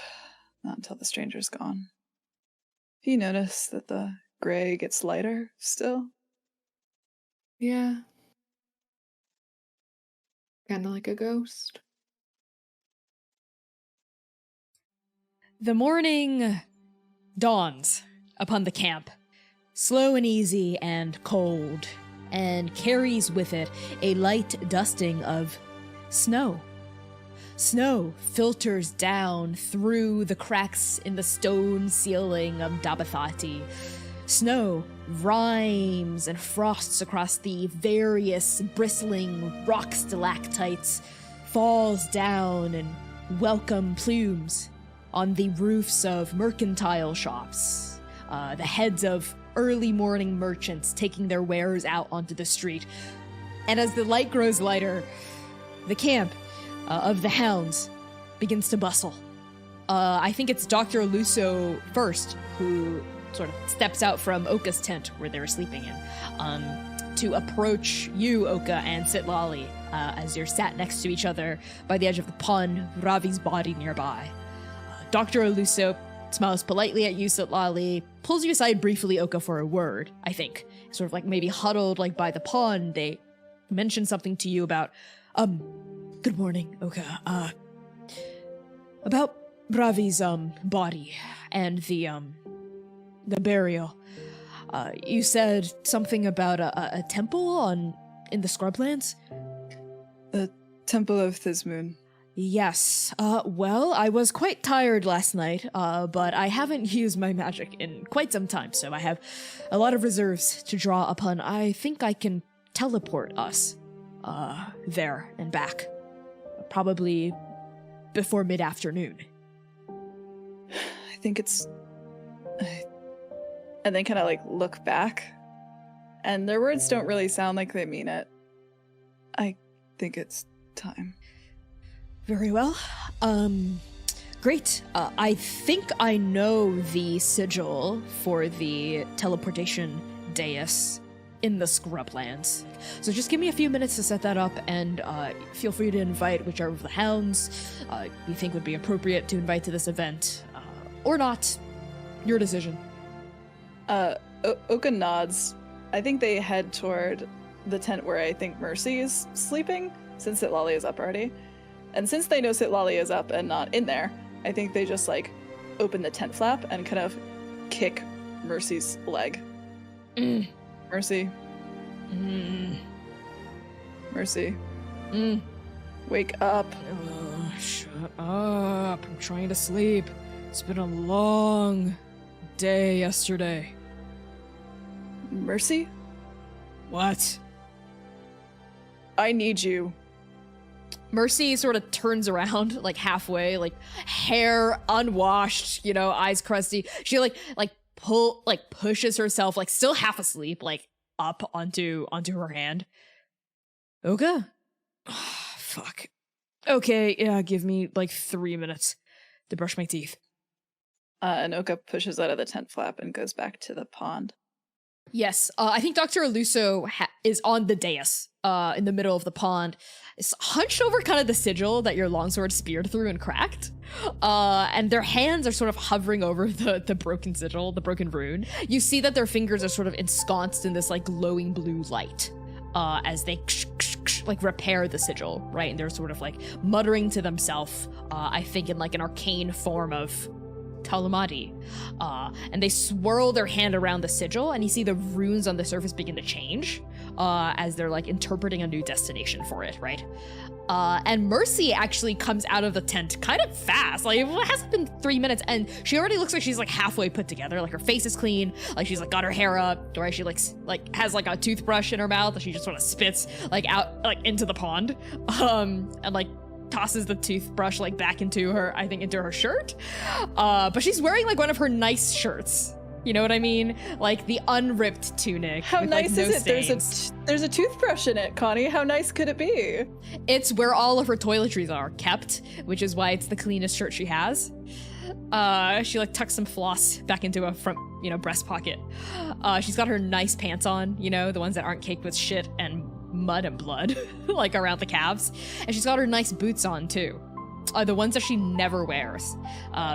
Not until the stranger's gone. Do you notice that the gray gets lighter still? Yeah. Kinda like a ghost. The morning dawns upon the camp, slow and easy and cold, and carries with it a light dusting of snow. Snow filters down through the cracks in the stone ceiling of Dabathati. Snow rhymes and frosts across the various bristling rock stalactites, falls down in welcome plumes on the roofs of mercantile shops, the heads of early morning merchants taking their wares out onto the street. And as the light grows lighter, the camp of the hounds begins to bustle. I think it's Dr. Luso first who sort of steps out from Oka's tent where they were sleeping in to approach you, Oka, and Sitlali as you're sat next to each other by the edge of the pond, Ravi's body nearby. Dr. Luso smiles politely at you, Sitlali, pulls you aside briefly, Oka, for a word, I think. Sort of like maybe huddled like by the pond, they mention something to you about, good morning, Oka, about Ravi's, body and the the burial. You said something about a temple in the scrublands? The Temple of Thizmoon. Yes. Well, I was quite tired last night, but I haven't used my magic in quite some time, so I have a lot of reserves to draw upon. I think I can teleport us, there and back. Probably before mid-afternoon. I think it's... And they kind of like look back, and their words don't really sound like they mean it. I think it's time. Very well. Great. I think I know the sigil for the teleportation dais in the scrublands. So just give me a few minutes to set that up, and feel free to invite whichever of the hounds you think would be appropriate to invite to this event. Or not. Your decision. Oka nods. I think they head toward the tent where I think Mercy is sleeping, since Sitlali is up already. And since they know Sitlali is up and not in there, I think they just like open the tent flap and kind of kick Mercy's leg. Mercy. Mercy. Wake up. Shut up. I'm trying to sleep. It's been a long day yesterday. Mercy? What? I need you. Mercy sort of turns around, like halfway, like hair unwashed, you know, eyes crusty. She pushes herself, like still half asleep, like up onto her hand. Oka? Oh, fuck. Okay, yeah, give me like 3 minutes to brush my teeth. And Oka pushes out of the tent flap and goes back to the pond. Yes, I think Dr. Aluso is on the dais, in the middle of the pond. It's hunched over kind of the sigil that your longsword speared through and cracked. And their hands are sort of hovering over the broken sigil, the broken rune. You see that their fingers are sort of ensconced in this like glowing blue light, as they like repair the sigil, right? And they're sort of like muttering to themselves, I think in like an arcane form of Talamadi. And they swirl their hand around the sigil, and you see the runes on the surface begin to change as they're like interpreting a new destination for it, right? And Mercy actually comes out of the tent kind of fast. Like, it hasn't been 3 minutes, and she already looks like she's like halfway put together. Like, her face is clean, like she's like got her hair up, right? She like has like a toothbrush in her mouth that she just sort of spits like out like into the pond, and like tosses the toothbrush like back into her, I think into her shirt. But she's wearing like one of her nice shirts. You know what I mean? Like the unripped tunic. How with, nice like, no is it? stains. There's a toothbrush in it, Connie. How nice could it be? It's where all of her toiletries are kept, which is why it's the cleanest shirt she has. She like tucks some floss back into a front, breast pocket. She's got her nice pants on, the ones that aren't caked with shit and mud and blood, like around the calves. And she's got her nice boots on too. The ones that she never wears,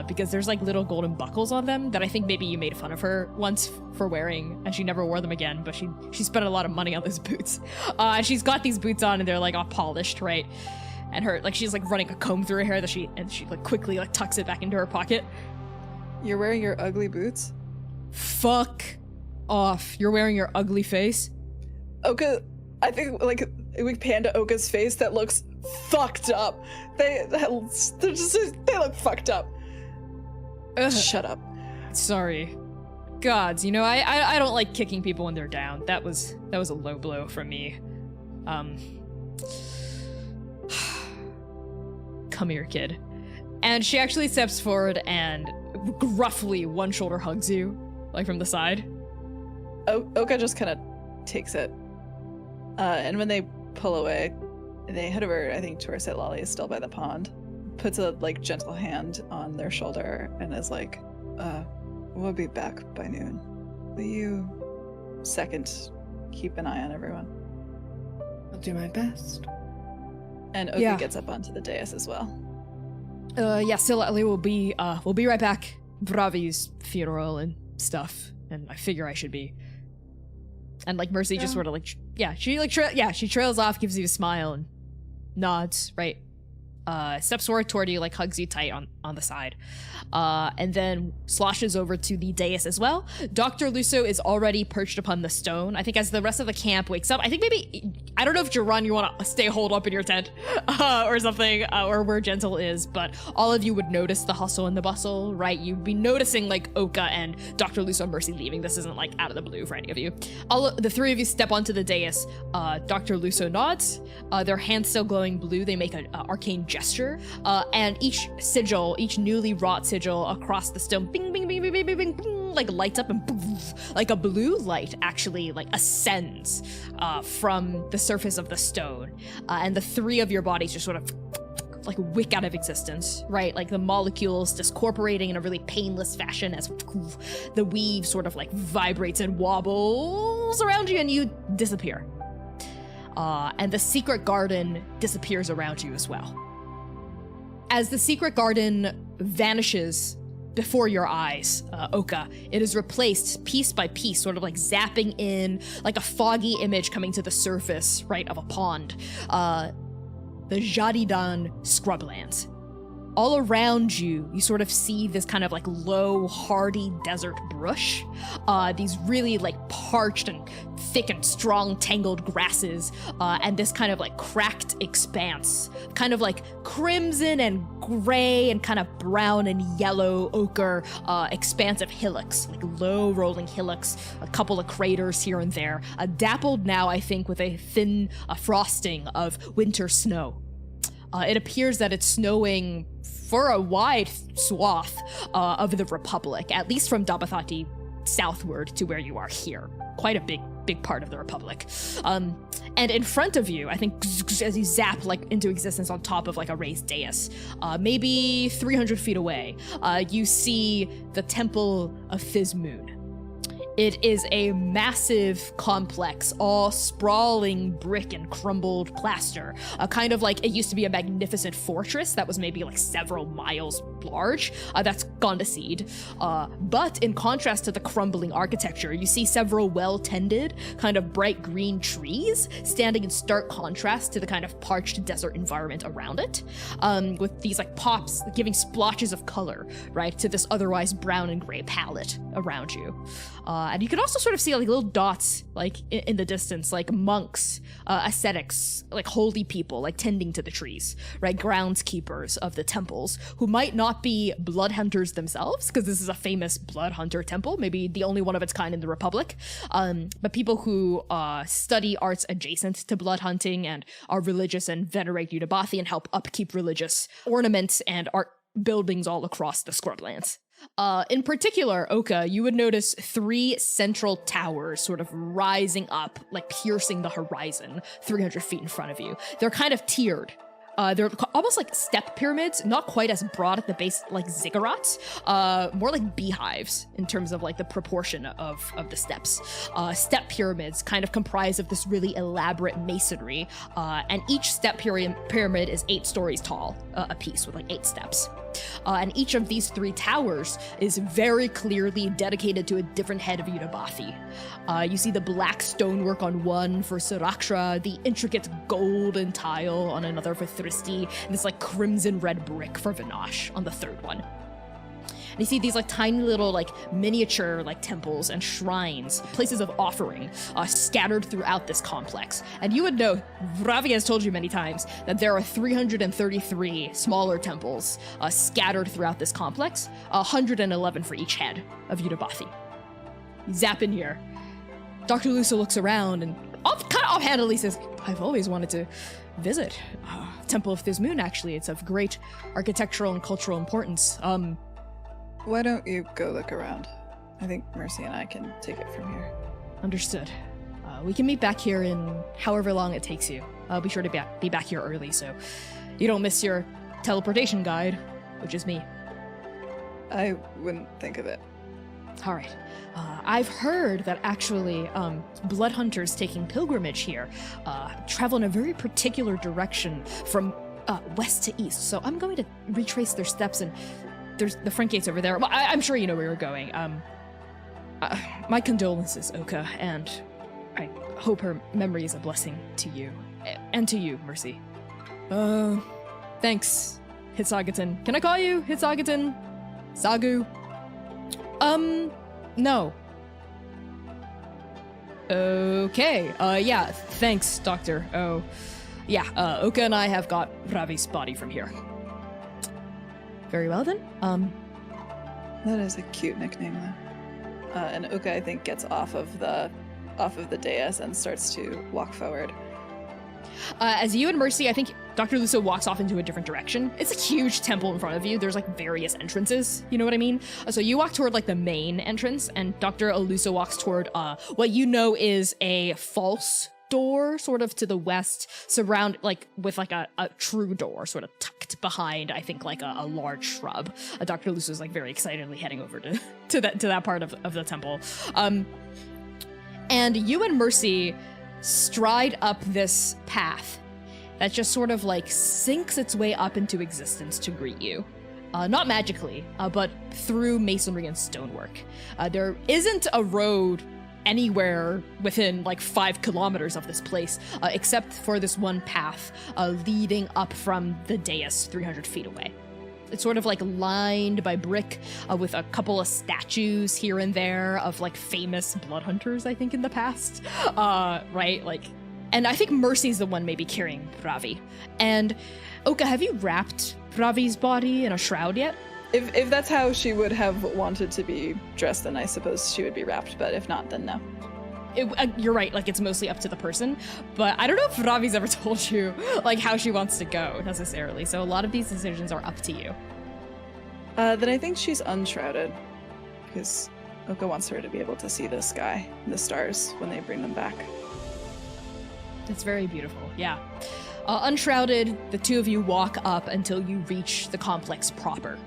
because there's like little golden buckles on them that I think maybe you made fun of her once for wearing, and she never wore them again, but she spent a lot of money on those boots. And she's got these boots on and they're like all polished, right? And her, like, she's like running a comb through her hair that she like quickly like tucks it back into her pocket. You're wearing your ugly boots? Fuck off. You're wearing your ugly face? Oka, I think like we pan to Oka's face that looks fucked up. They look fucked up. Shut up. Sorry. Gods, I don't like kicking people when they're down. That was a low blow from me. Come here, kid. And she actually steps forward and gruffly one shoulder hugs you, like from the side. Oka just kind of takes it. And when they pull away, they head over, I think, to where Sitlali is still by the pond, puts a like gentle hand on their shoulder and is like, we'll be back by noon. Will you second keep an eye on everyone? I'll do my best. And Oka gets up onto the dais as well. Yeah, Sitlali will be right back. Bravi's funeral and stuff, and I figure I should be. And like Mercy just sort of like, she trails off, gives you a smile and nods, right? steps forward toward you, like hugs you tight on the side, and then sloshes over to the dais as well. Dr. Luso is already perched upon the stone. I think as the rest of the camp wakes up, I think maybe, I don't know if Jaron, you want to stay holed up in your tent or something, or where Gentle is, but all of you would notice the hustle and the bustle, right? You'd be noticing like Oka and Dr. Luso and Mercy leaving. This isn't like out of the blue for any of you. The three of you step onto the dais. Dr. Luso nods. Their hands still glowing blue. They make an arcane gesture, and each sigil, each newly wrought sigil across the stone, bing, bing, bing, bing, bing, bing, bing, bing, like lights up and boom, like a blue light actually like ascends from the surface of the stone, and the three of your bodies just sort of like wick out of existence, right? Like the molecules discorporating in a really painless fashion as the weave sort of like vibrates and wobbles around you, and you disappear. And the secret garden disappears around you as well. As the secret garden vanishes before your eyes, Oka, it is replaced piece by piece, sort of like zapping in, like a foggy image coming to the surface, right, of a pond. The Jadidan scrublands. All around you, you sort of see this kind of like low, hardy desert brush. These really like parched and thick and strong tangled grasses, and this kind of like cracked expanse, kind of like crimson and gray and kind of brown and yellow ochre expanse of hillocks, like low rolling hillocks, a couple of craters here and there, dappled now, I think, with a thin frosting of winter snow. It appears that it's snowing for a wide swath of the Republic, at least from Dabathati southward to where you are here. Quite a big part of the Republic. And in front of you, I think as you zap like into existence on top of like a raised dais, maybe 300 feet away, you see the Temple of Fizmoon. It is a massive complex, all sprawling brick and crumbled plaster, kind of like it used to be a magnificent fortress that was maybe like several miles large, that's gone to seed. But in contrast to the crumbling architecture, you see several well-tended, kind of bright green trees standing in stark contrast to the kind of parched desert environment around it, with these like pops giving splotches of color, right, to this otherwise brown and gray palette around you. And you can also sort of see like little dots like in the distance, like monks, ascetics, like holy people, like tending to the trees, right? Groundskeepers of the temples who might not be blood hunters themselves, because this is a famous blood hunter temple, maybe the only one of its kind in the Republic, but people who study arts adjacent to blood hunting and are religious and venerate Yudabathi and help upkeep religious ornaments and art buildings all across the scrublands. In particular, Oka, you would notice 3 central towers sort of rising up, like piercing the horizon 300 feet in front of you. They're kind of tiered. They're almost like step pyramids, not quite as broad at the base like ziggurats, more like beehives in terms of like the proportion of the steps. Step pyramids kind of comprise of this really elaborate masonry, and each step pyramid is 8 stories tall a piece with like 8 steps. And each of these 3 towers is very clearly dedicated to a different head of Yudabathi. You see the black stonework on one for Suraksha, the intricate golden tile on another for Thristi, and this like crimson red brick for Vinash on the 3rd one. And you see these like tiny little like miniature like temples and shrines, places of offering, scattered throughout this complex. And you would know, Ravi has told you many times, that there are 333 smaller temples scattered throughout this complex, 111 for each head of Yudabathi. You zap in here. Dr. Luso looks around and kind of offhandedly says, I've always wanted to visit Temple of Fizmoon, actually. It's of great architectural and cultural importance. Why don't you go look around? I think Mercy and I can take it from here. Understood. We can meet back here in however long it takes you. I'll be sure to be back here early so you don't miss your teleportation guide, which is me. I wouldn't think of it. All right. I've heard that actually blood hunters taking pilgrimage here travel in a very particular direction from west to east. So I'm going to retrace their steps, and there's the front gates over there. Well, I'm sure you know where you're going. My condolences, Oka, and I hope her memory is a blessing to you. And to you, Mercy. Thanks, Hitsagatan. Can I call you Hitsagatan? Sagu? No. Okay, yeah, thanks, Doctor. Oh, yeah, Oka and I have got Ravi's body from here. Very well then, That is a cute nickname, though. And Oka, I think, gets off of the dais and starts to walk forward. As you and Mercy, I think Dr. Luso walks off into a different direction. It's a huge temple in front of you. There's like various entrances, you know what I mean? So you walk toward like the main entrance, and Dr. Aluso walks toward what you know is a false door sort of to the west, surround like with like a true door sort of tucked behind, I think, like a large shrub. Dr. Luso is like very excitedly heading over to that part of the temple. And you and Mercy stride up this path that just sort of like sinks its way up into existence to greet you. Not magically, but through masonry and stonework. There isn't a road anywhere within like 5 kilometers of this place, except for this one path leading up from the dais 300 feet away. It's sort of like lined by brick with a couple of statues here and there of like famous blood hunters, I think, in the past. Right? Like, and I think Mercy's the one maybe carrying Ravi. And Oka, have you wrapped Ravi's body in a shroud yet? If that's how she would have wanted to be dressed, then I suppose she would be wrapped, but if not, then no. You're right, like it's mostly up to the person, but I don't know if Ravi's ever told you like how she wants to go necessarily, so a lot of these decisions are up to you. Then I think she's unshrouded, because Oka wants her to be able to see the sky, the stars, when they bring them back. It's very beautiful, yeah. Unshrouded, the two of you walk up until you reach the complex proper.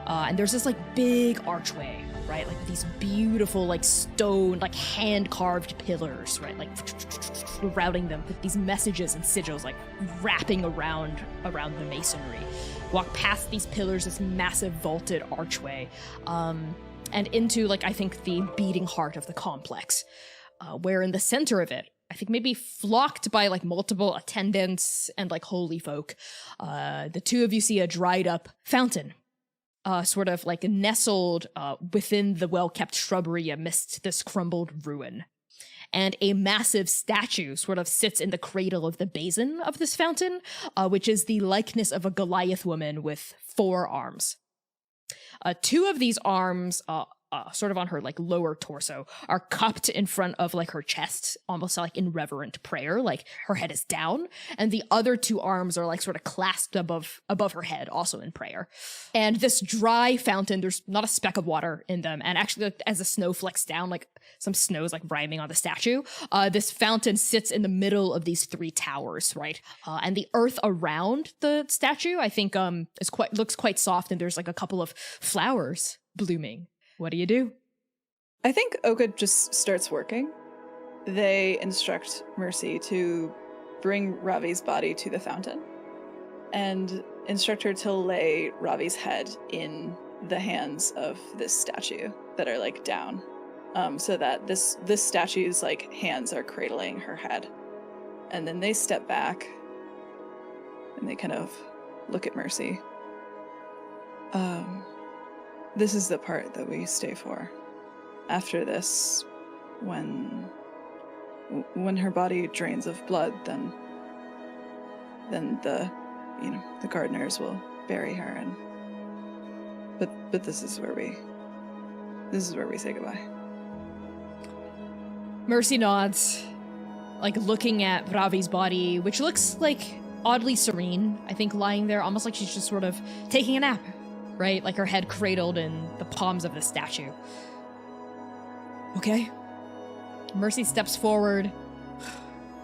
And there's this like big archway, right? Like these beautiful like stone, like hand-carved pillars, right? Like routing them with these messages and sigils like wrapping around the masonry. Walk past these pillars, this massive vaulted archway, and into like I think the beating heart of the complex, where in the center of it, I think maybe flocked by like multiple attendants and like holy folk, the two of you see a dried up fountain, sort of like nestled within the well-kept shrubbery amidst this crumbled ruin. And a massive statue sort of sits in the cradle of the basin of this fountain, which is the likeness of a Goliath woman with 4 arms. 2 of these arms, sort of on her like lower torso, are cupped in front of like her chest, almost like in reverent prayer, like her head is down, and the other 2 arms are like sort of clasped above her head, also in prayer. And this dry fountain, there's not a speck of water in them, and actually like, as the snow flecks down, like some snow is like rhyming on the statue, this fountain sits in the middle of these 3 towers, right? And the earth around the statue, I think, looks quite soft, and there's like a couple of flowers blooming. What do you do? I think Oka just starts working. They instruct Mercy to bring Ravi's body to the fountain and instruct her to lay Ravi's head in the hands of this statue that are like down, so that this statue's like hands are cradling her head. And then they step back and they kind of look at Mercy. This is the part that we stay for. After this, when her body drains of blood, then the gardeners will bury her, and but this is where we say goodbye. Mercy nods, like looking at Ravi's body, which looks like oddly serene, I think, lying there, almost like she's just sort of taking a nap. Right? Like her head cradled in the palms of the statue. Okay. Mercy steps forward.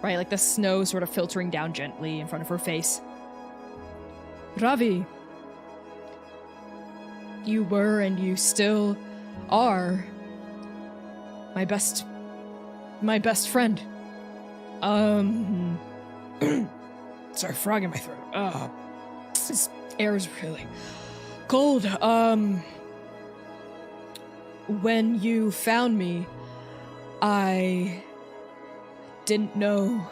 Right? Like the snow sort of filtering down gently in front of her face. Ravi. You were and you still are my best friend. Sorry, frog in my throat. This air is really cold. When you found me, I didn't know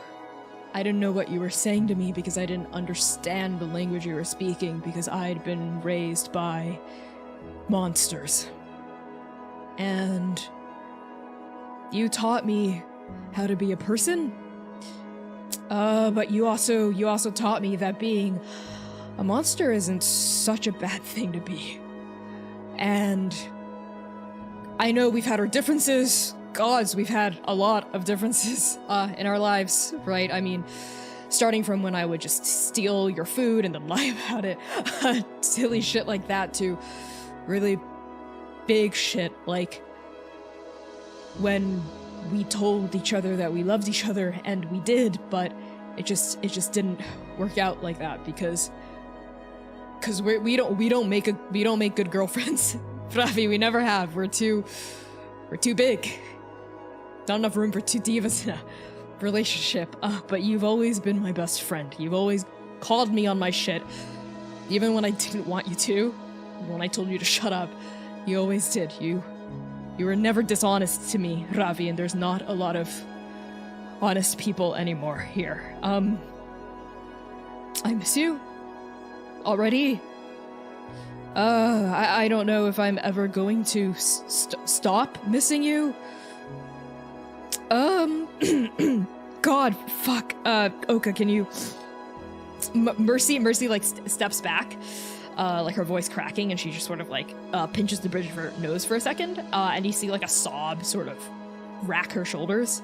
I didn't know what you were saying to me because I didn't understand the language you were speaking because I'd been raised by monsters. And you taught me how to be a person. But you also taught me that being a monster isn't such a bad thing to be. And I know we've had our differences. Gods, we've had a lot of differences in our lives, right? I mean, starting from when I would just steal your food and then lie about it, silly shit like that, to really big shit like when we told each other that we loved each other, and we did, but it just didn't work out like that because we don't make good girlfriends. Ravi, we never have. We're too big. Not enough room for two divas in a relationship. But you've always been my best friend. You've always called me on my shit, even when I didn't want you to. When I told you to shut up, you always did. You were never dishonest to me, Ravi, and there's not a lot of honest people anymore here. I miss you. Already. I don't know if I'm ever going to stop missing you. God, fuck. Oka, can you... Mercy, like, steps back. Like her voice cracking, and she just sort of like pinches the bridge of her nose for a second, and you see like a sob sort of rack her shoulders.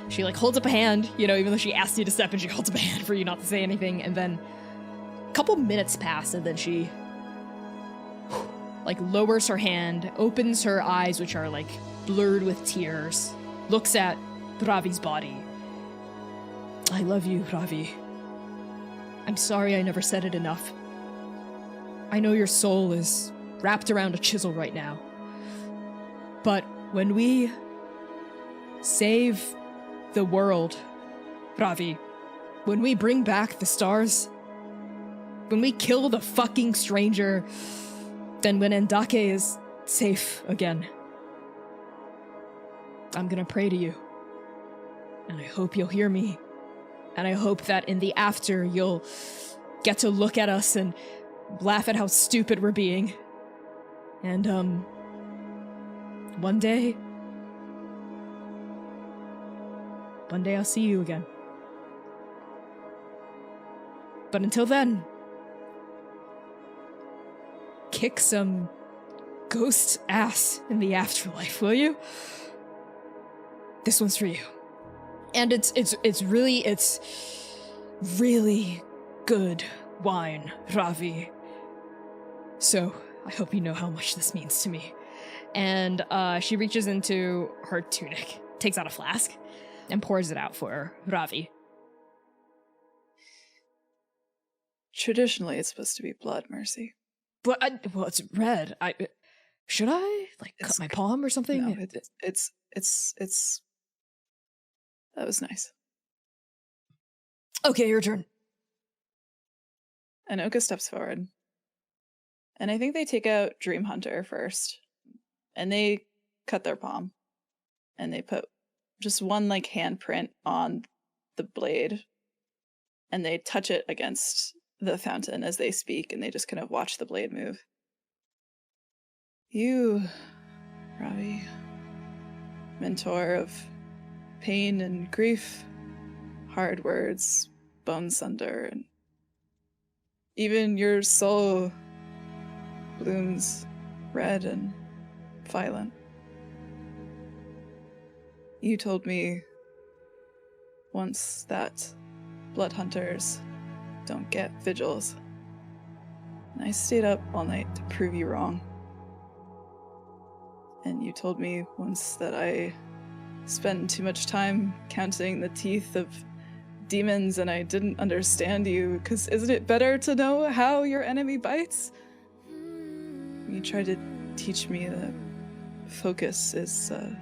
She like holds up a hand, you know, even though she asked you to step in, she holds up a hand for you not to say anything, and then a couple minutes pass, and then she like lowers her hand, opens her eyes, which are like blurred with tears, looks at Ravi's body. I love you, Ravi. I'm sorry I never said it enough. I know your soul is wrapped around a chisel right now. But when we save the world, Ravi, when we bring back the stars, when we kill the fucking stranger, then when Andake is safe again, I'm gonna pray to you. And I hope you'll hear me. And I hope that in the after you'll get to look at us and laugh at how stupid we're being. And, one day I'll see you again. But until then, kick some ghost ass in the afterlife, will you? This one's for you. And it's really good wine, Ravi. So, I hope you know how much this means to me. And she reaches into her tunic, takes out a flask, and pours it out for Ravi. Traditionally, it's supposed to be blood, Mercy. But well, it's red. Should I cut my palm or something? No, it's that was nice. Okay, your turn. And Oka steps forward. And I think they take out Dream Hunter first. And they cut their palm. And they put just one like handprint on the blade. And they touch it against the fountain as they speak, and they just kind of watch the blade move. You, Ravi, mentor of pain and grief, hard words, bone sunder, and even your soul blooms red and violent. You told me once that blood hunters don't get vigils, and I stayed up all night to prove you wrong. And you told me once that I spend too much time counting the teeth of demons and I didn't understand you, because isn't it better to know how your enemy bites? You tried to teach me that focus is a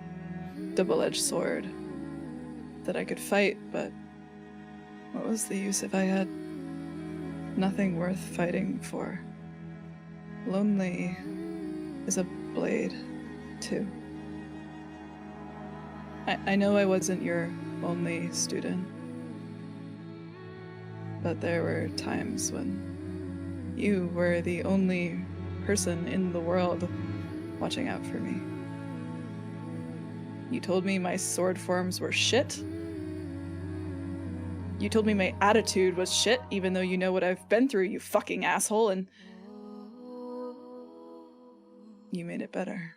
double-edged sword, that I could fight, but what was the use if I had nothing worth fighting for? Lonely is a blade, too. I know I wasn't your only student, But there were times when you were the only person in the world watching out for me. You told me my sword forms were shit. You told me my attitude was shit, even though you know what I've been through, you fucking asshole, and you made it better.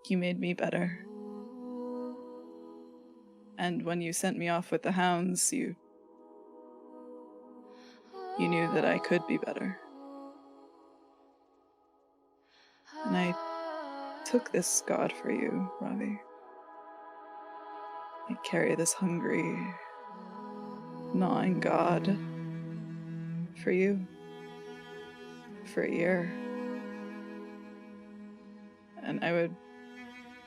You made me better. And when you sent me off with the hounds, you knew that I could be better. And I took this god for you, Ravi. I carry this hungry, gnawing god for you for a year. And I would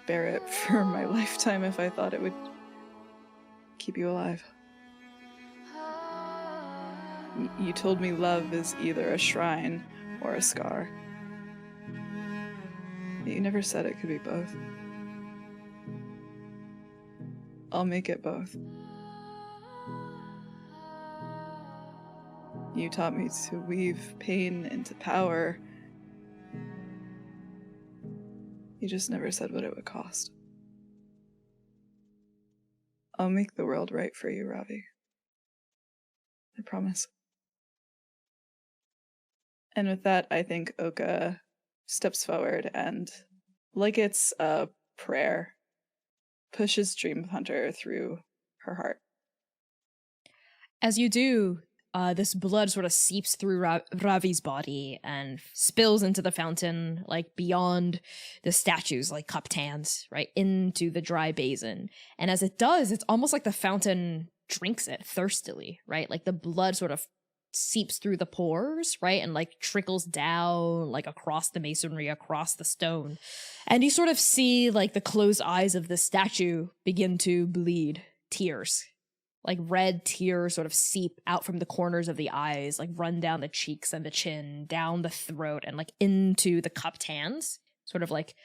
bear it for my lifetime if I thought it would keep you alive. You told me love is either a shrine or a scar. But you never said it could be both. I'll make it both. You taught me to weave pain into power. You just never said what it would cost. I'll make the world right for you, Ravi. I promise. And with that, I think Oka steps forward and, like it's a prayer, pushes Dream Hunter through her heart. As you do, this blood sort of seeps through Ravi's body and spills into the fountain, like beyond the statues, like cupped hands, right, into the dry basin. And as it does, it's almost like the fountain drinks it thirstily, right? Like the blood sort of seeps through the pores, right, and like trickles down, like across the masonry, across the stone. And you sort of see like the closed eyes of the statue begin to bleed tears. Like red tears sort of seep out from the corners of the eyes, like run down the cheeks and the chin, down the throat, and like into the cupped hands, sort of like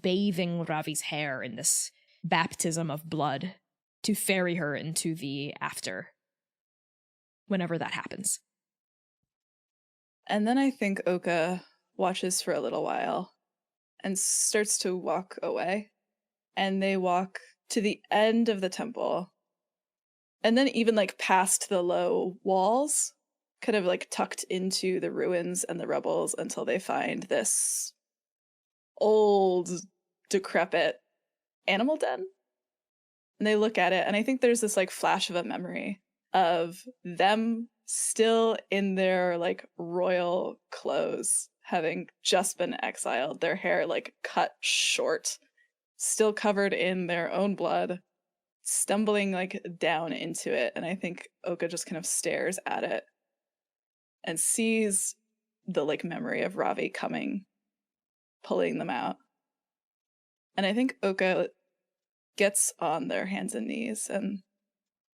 bathing Ravi's hair in this baptism of blood to ferry her into the after, whenever that happens. And then I think Oka watches for a little while and starts to walk away. And they walk to the end of the temple. And then even like past the low walls, kind of like tucked into the ruins and the rubbles until they find this old, decrepit animal den. And they look at it, and I think there's this like flash of a memory of them still in their like royal clothes, having just been exiled, their hair like cut short, still covered in their own blood, stumbling like down into it. And I think Oka just kind of stares at it and sees the like memory of Ravi coming, pulling them out. And I think Oka gets on their hands and knees and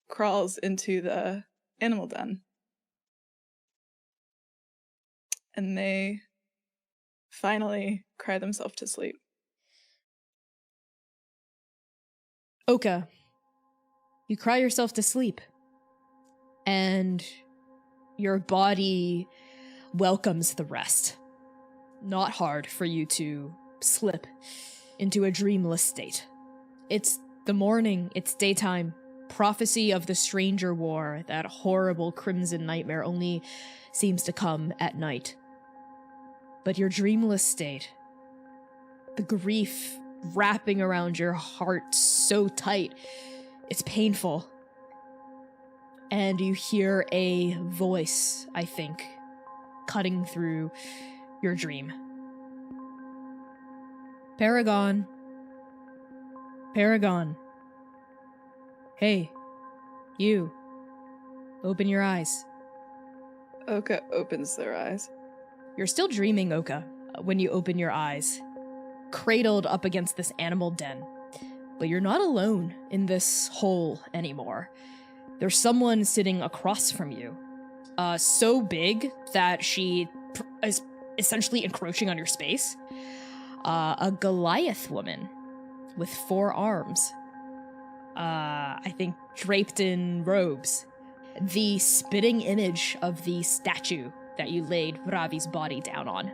crawls into the animal den. And they finally cry themselves to sleep. Oka, you cry yourself to sleep, and your body welcomes the rest. Not hard for you to slip into a dreamless state. It's the morning, it's daytime. Prophecy of the Stranger War, that horrible crimson nightmare, only seems to come at night. But your dreamless state, the grief wrapping around your heart so tight, it's painful. And you hear a voice, I think, cutting through your dream. Paragon. Paragon. Hey, you. Open your eyes. Oka opens their eyes. You're still dreaming, Oka, when you open your eyes, cradled up against this animal den. But you're not alone in this hole anymore. There's someone sitting across from you, so big that she is essentially encroaching on your space. A Goliath woman with 4 arms. I think draped in robes. The spitting image of the statue that you laid Ravi's body down on.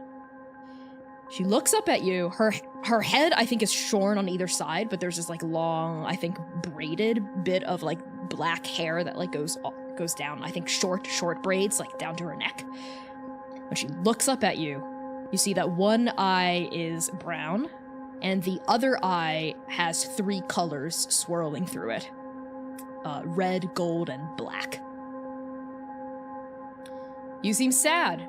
She looks up at you. Her head, I think, is shorn on either side, but there's this like long, I think, braided bit of like black hair that like goes down. I think short braids like down to her neck. When she looks up at you, you see that one eye is brown, and the other eye has 3 colors swirling through it. Red, gold, and black. You seem sad.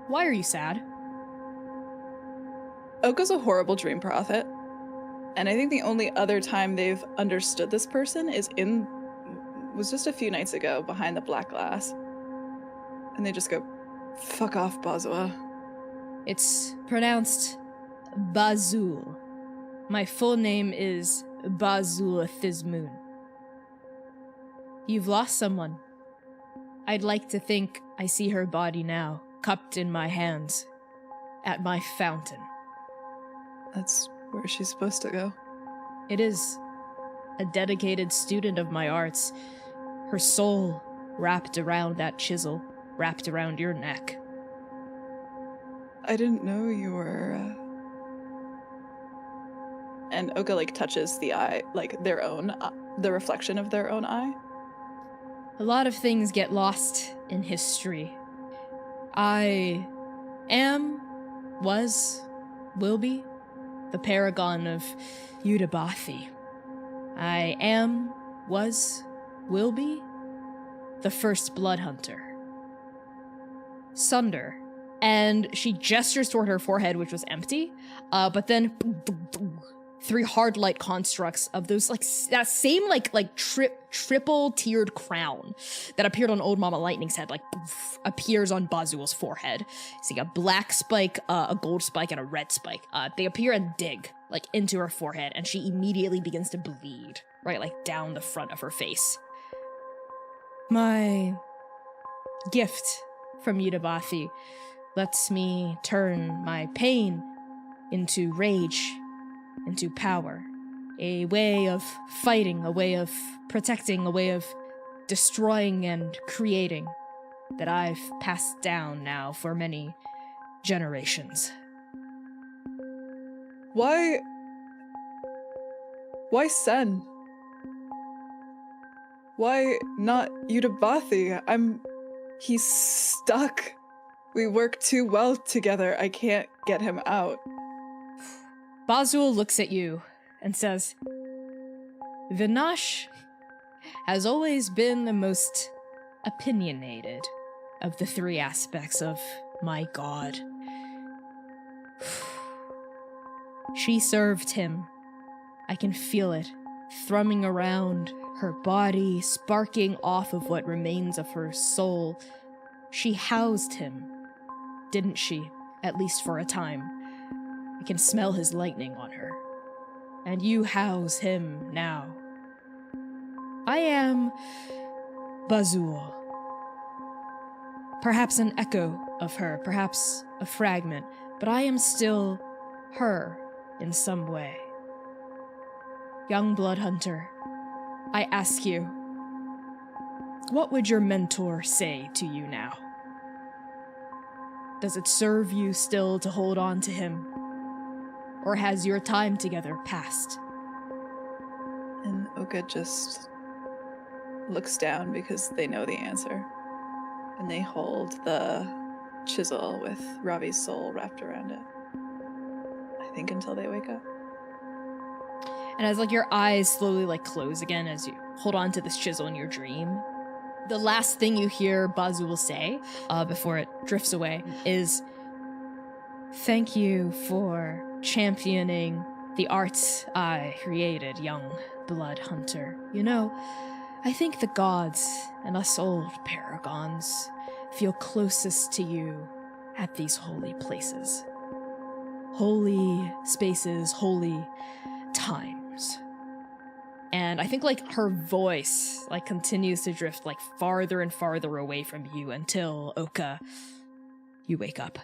Why are you sad? Oka's a horrible dream prophet, and I think the only other time they've understood this person was just a few nights ago behind the black glass. And they just go, fuck off, Bazua. It's pronounced Bazul. My full name is Bazul Thizmoon. You've lost someone. I'd like to think I see her body now, cupped in my hands, at my fountain. That's where she's supposed to go. It is. A dedicated student of my arts. Her soul wrapped around that chisel, wrapped around your neck. I didn't know you were... And Oka, like, touches the eye, like, their own, the reflection of their own eye. A lot of things get lost in history. I am, was, will be, the paragon of Udabathi. I am, was, will be, the first blood hunter. Sunder. And she gestures toward her forehead, which was empty, but then 3 hard light constructs of those, like, that same, triple tiered crown that appeared on Old Mama Lightning's head, appears on Bazul's forehead. See a black spike, a gold spike, and a red spike. They appear and dig, into her forehead, and she immediately begins to bleed, right, down the front of her face. My gift from Udabathi lets me turn my pain into rage, into power. A way of fighting, a way of protecting, a way of destroying and creating that I've passed down now for many generations. Why Sen? Why not Udabathi? He's stuck. We work too well together. I can't get him out. Bazul looks at you and says, Vinash has always been the most opinionated of the 3 aspects of my god. She served him. I can feel it thrumming around her body, sparking off of what remains of her soul. She housed him, didn't she? At least for a time. I can smell his lightning on her. And you house him now. I am Bazul. Perhaps an echo of her, perhaps a fragment, but I am still her in some way. Young blood hunter, I ask you, what would your mentor say to you now? Does it serve you still to hold on to him? Or has your time together passed? And Oka just looks down because they know the answer. And they hold the chisel with Ravi's soul wrapped around it. I think until they wake up. And as your eyes slowly close again as you hold on to this chisel in your dream, the last thing you hear Bazul say before it drifts away is, thank you for championing the arts I created, young blood hunter. You know, I think the gods and us old paragons feel closest to you at these holy places. Holy spaces, holy times. And I think her voice continues to drift farther and farther away from you until Oka, you wake up.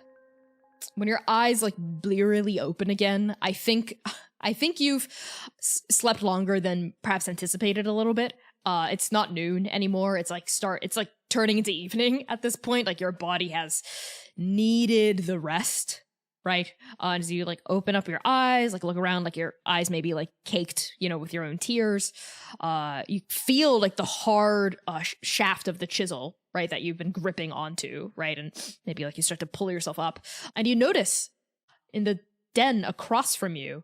When your eyes blearily open again, I think I think you've slept longer than perhaps anticipated a little bit. It's not noon anymore. It's like turning into evening at this point. Like your body has needed the rest, right? As you like open up your eyes, like look around, like your eyes may be like caked, with your own tears. You feel like the hard shaft of the chisel, right, that you've been gripping onto, right? And maybe like you start to pull yourself up, and you notice in the den across from you,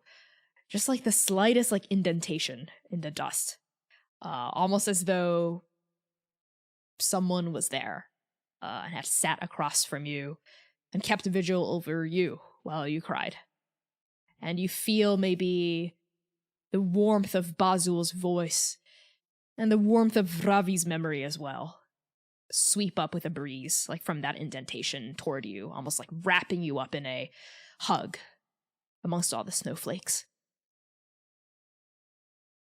just like the slightest like indentation in the dust. Almost as though someone was there and had sat across from you and kept a vigil over you while you cried. And you feel maybe the warmth of Bazul's voice and the warmth of Ravi's memory as well sweep up with a breeze, like from that indentation toward you, almost like wrapping you up in a hug amongst all the snowflakes.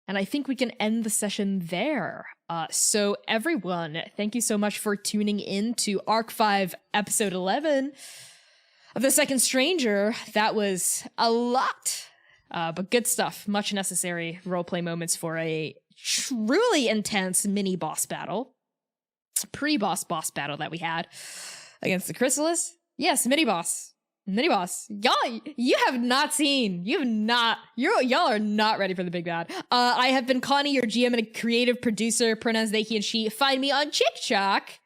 And I think we can end the session there. So everyone, thank you so much for tuning in to Arc 5, Episode 11 of The Second Stranger. That was a lot, but good stuff. Much necessary roleplay moments for a truly intense mini-boss battle. Pre-boss battle that we had against the Chrysalis. Yes, mini-boss. Y'all, y'all are not ready for the big bad. I have been Connie, your GM and a creative producer, pronouns they, he, and she. Find me on TikTok.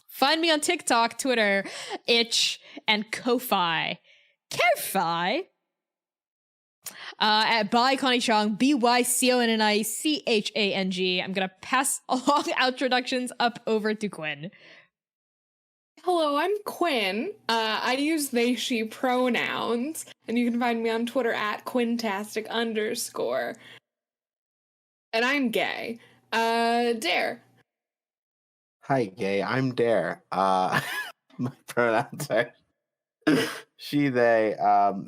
Find me on TikTok, Twitter, Itch, and Ko-Fi. At by Connie Chong, BYCONNICHANG. I'm gonna pass along introductions up over to Quinn. Hello, I'm Quinn. I use they, she pronouns, and you can find me on Twitter at Quintastic_. And I'm gay. Dare. Hi, gay. I'm Dare. My pronouns are she, they.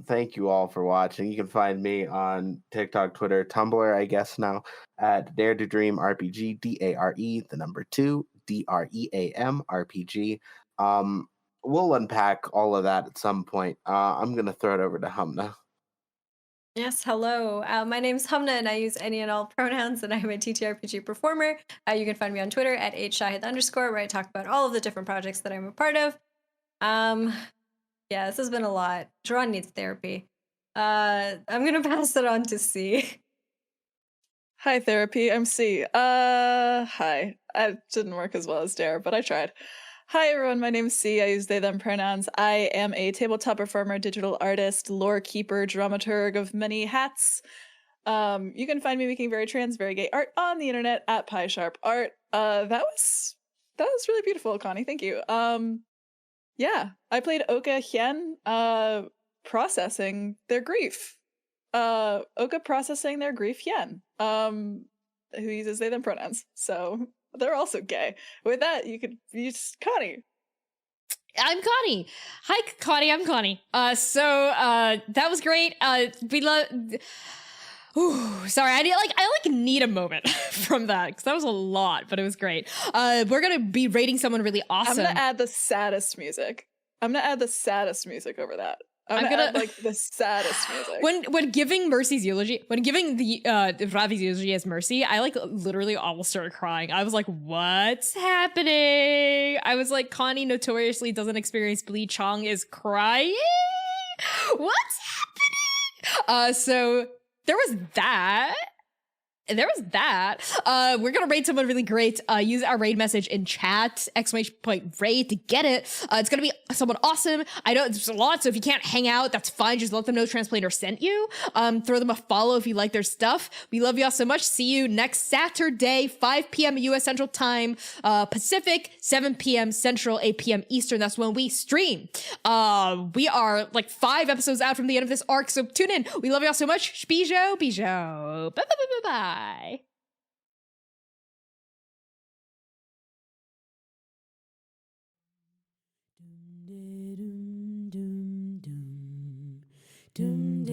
Thank you all for watching. You can find me on TikTok, Twitter, Tumblr, I guess now, at Dare to Dream RPG, DARE, 2, DREAM RPG. We'll unpack all of that at some point. I'm gonna throw it over to Humna. Yes, hello. My name's Humna, and I use any and all pronouns, and I'm a TTRPG performer. You can find me on Twitter at @shahid_, where I talk about all of the different projects that I'm a part of. Yeah, this has been a lot. Jerron needs therapy. I'm gonna pass it on to C. Hi, therapy. I'm C. Hi. I didn't work as well as Dare, but I tried. Hi, everyone. My name's C. I use they, them pronouns. I am a tabletop performer, digital artist, lore keeper, dramaturg of many hats. You can find me making very trans, very gay art on the internet at PieSharpArt. That was really beautiful, Connie. Thank you. Yeah, I played Oka Hien, processing their grief. Oka processing their grief Hien, who uses they, them pronouns. So they're also gay. With that, you could use Connie. I'm Connie. Hi, Connie. I'm Connie. So that was great. We love. Sorry, I need a moment from that because that was a lot, but it was great. We're gonna be rating someone really awesome. I'm gonna add the saddest music. over that. I'm gonna add, like, the saddest music. When giving Mercy's eulogy, when giving the Ravi's eulogy as Mercy, I literally almost started crying. I was like, "What's happening?" I was like, "Connie notoriously doesn't experience bleach. Chong is crying. What's happening?" So there was that. We're gonna raid someone really great. Use our raid message in chat, !raid to get it. It's gonna be someone awesome. I know there's a lot, so if you can't hang out, that's fine. Just let them know Transplanar sent you. Throw them a follow if you like their stuff. We love y'all so much. See you next Saturday, 5 p.m. US Central Time, Pacific, 7 p.m. Central, 8 p.m. Eastern. That's when we stream. We are 5 episodes out from the end of this arc, so tune in. We love y'all so much. Bijou. Bye. Doom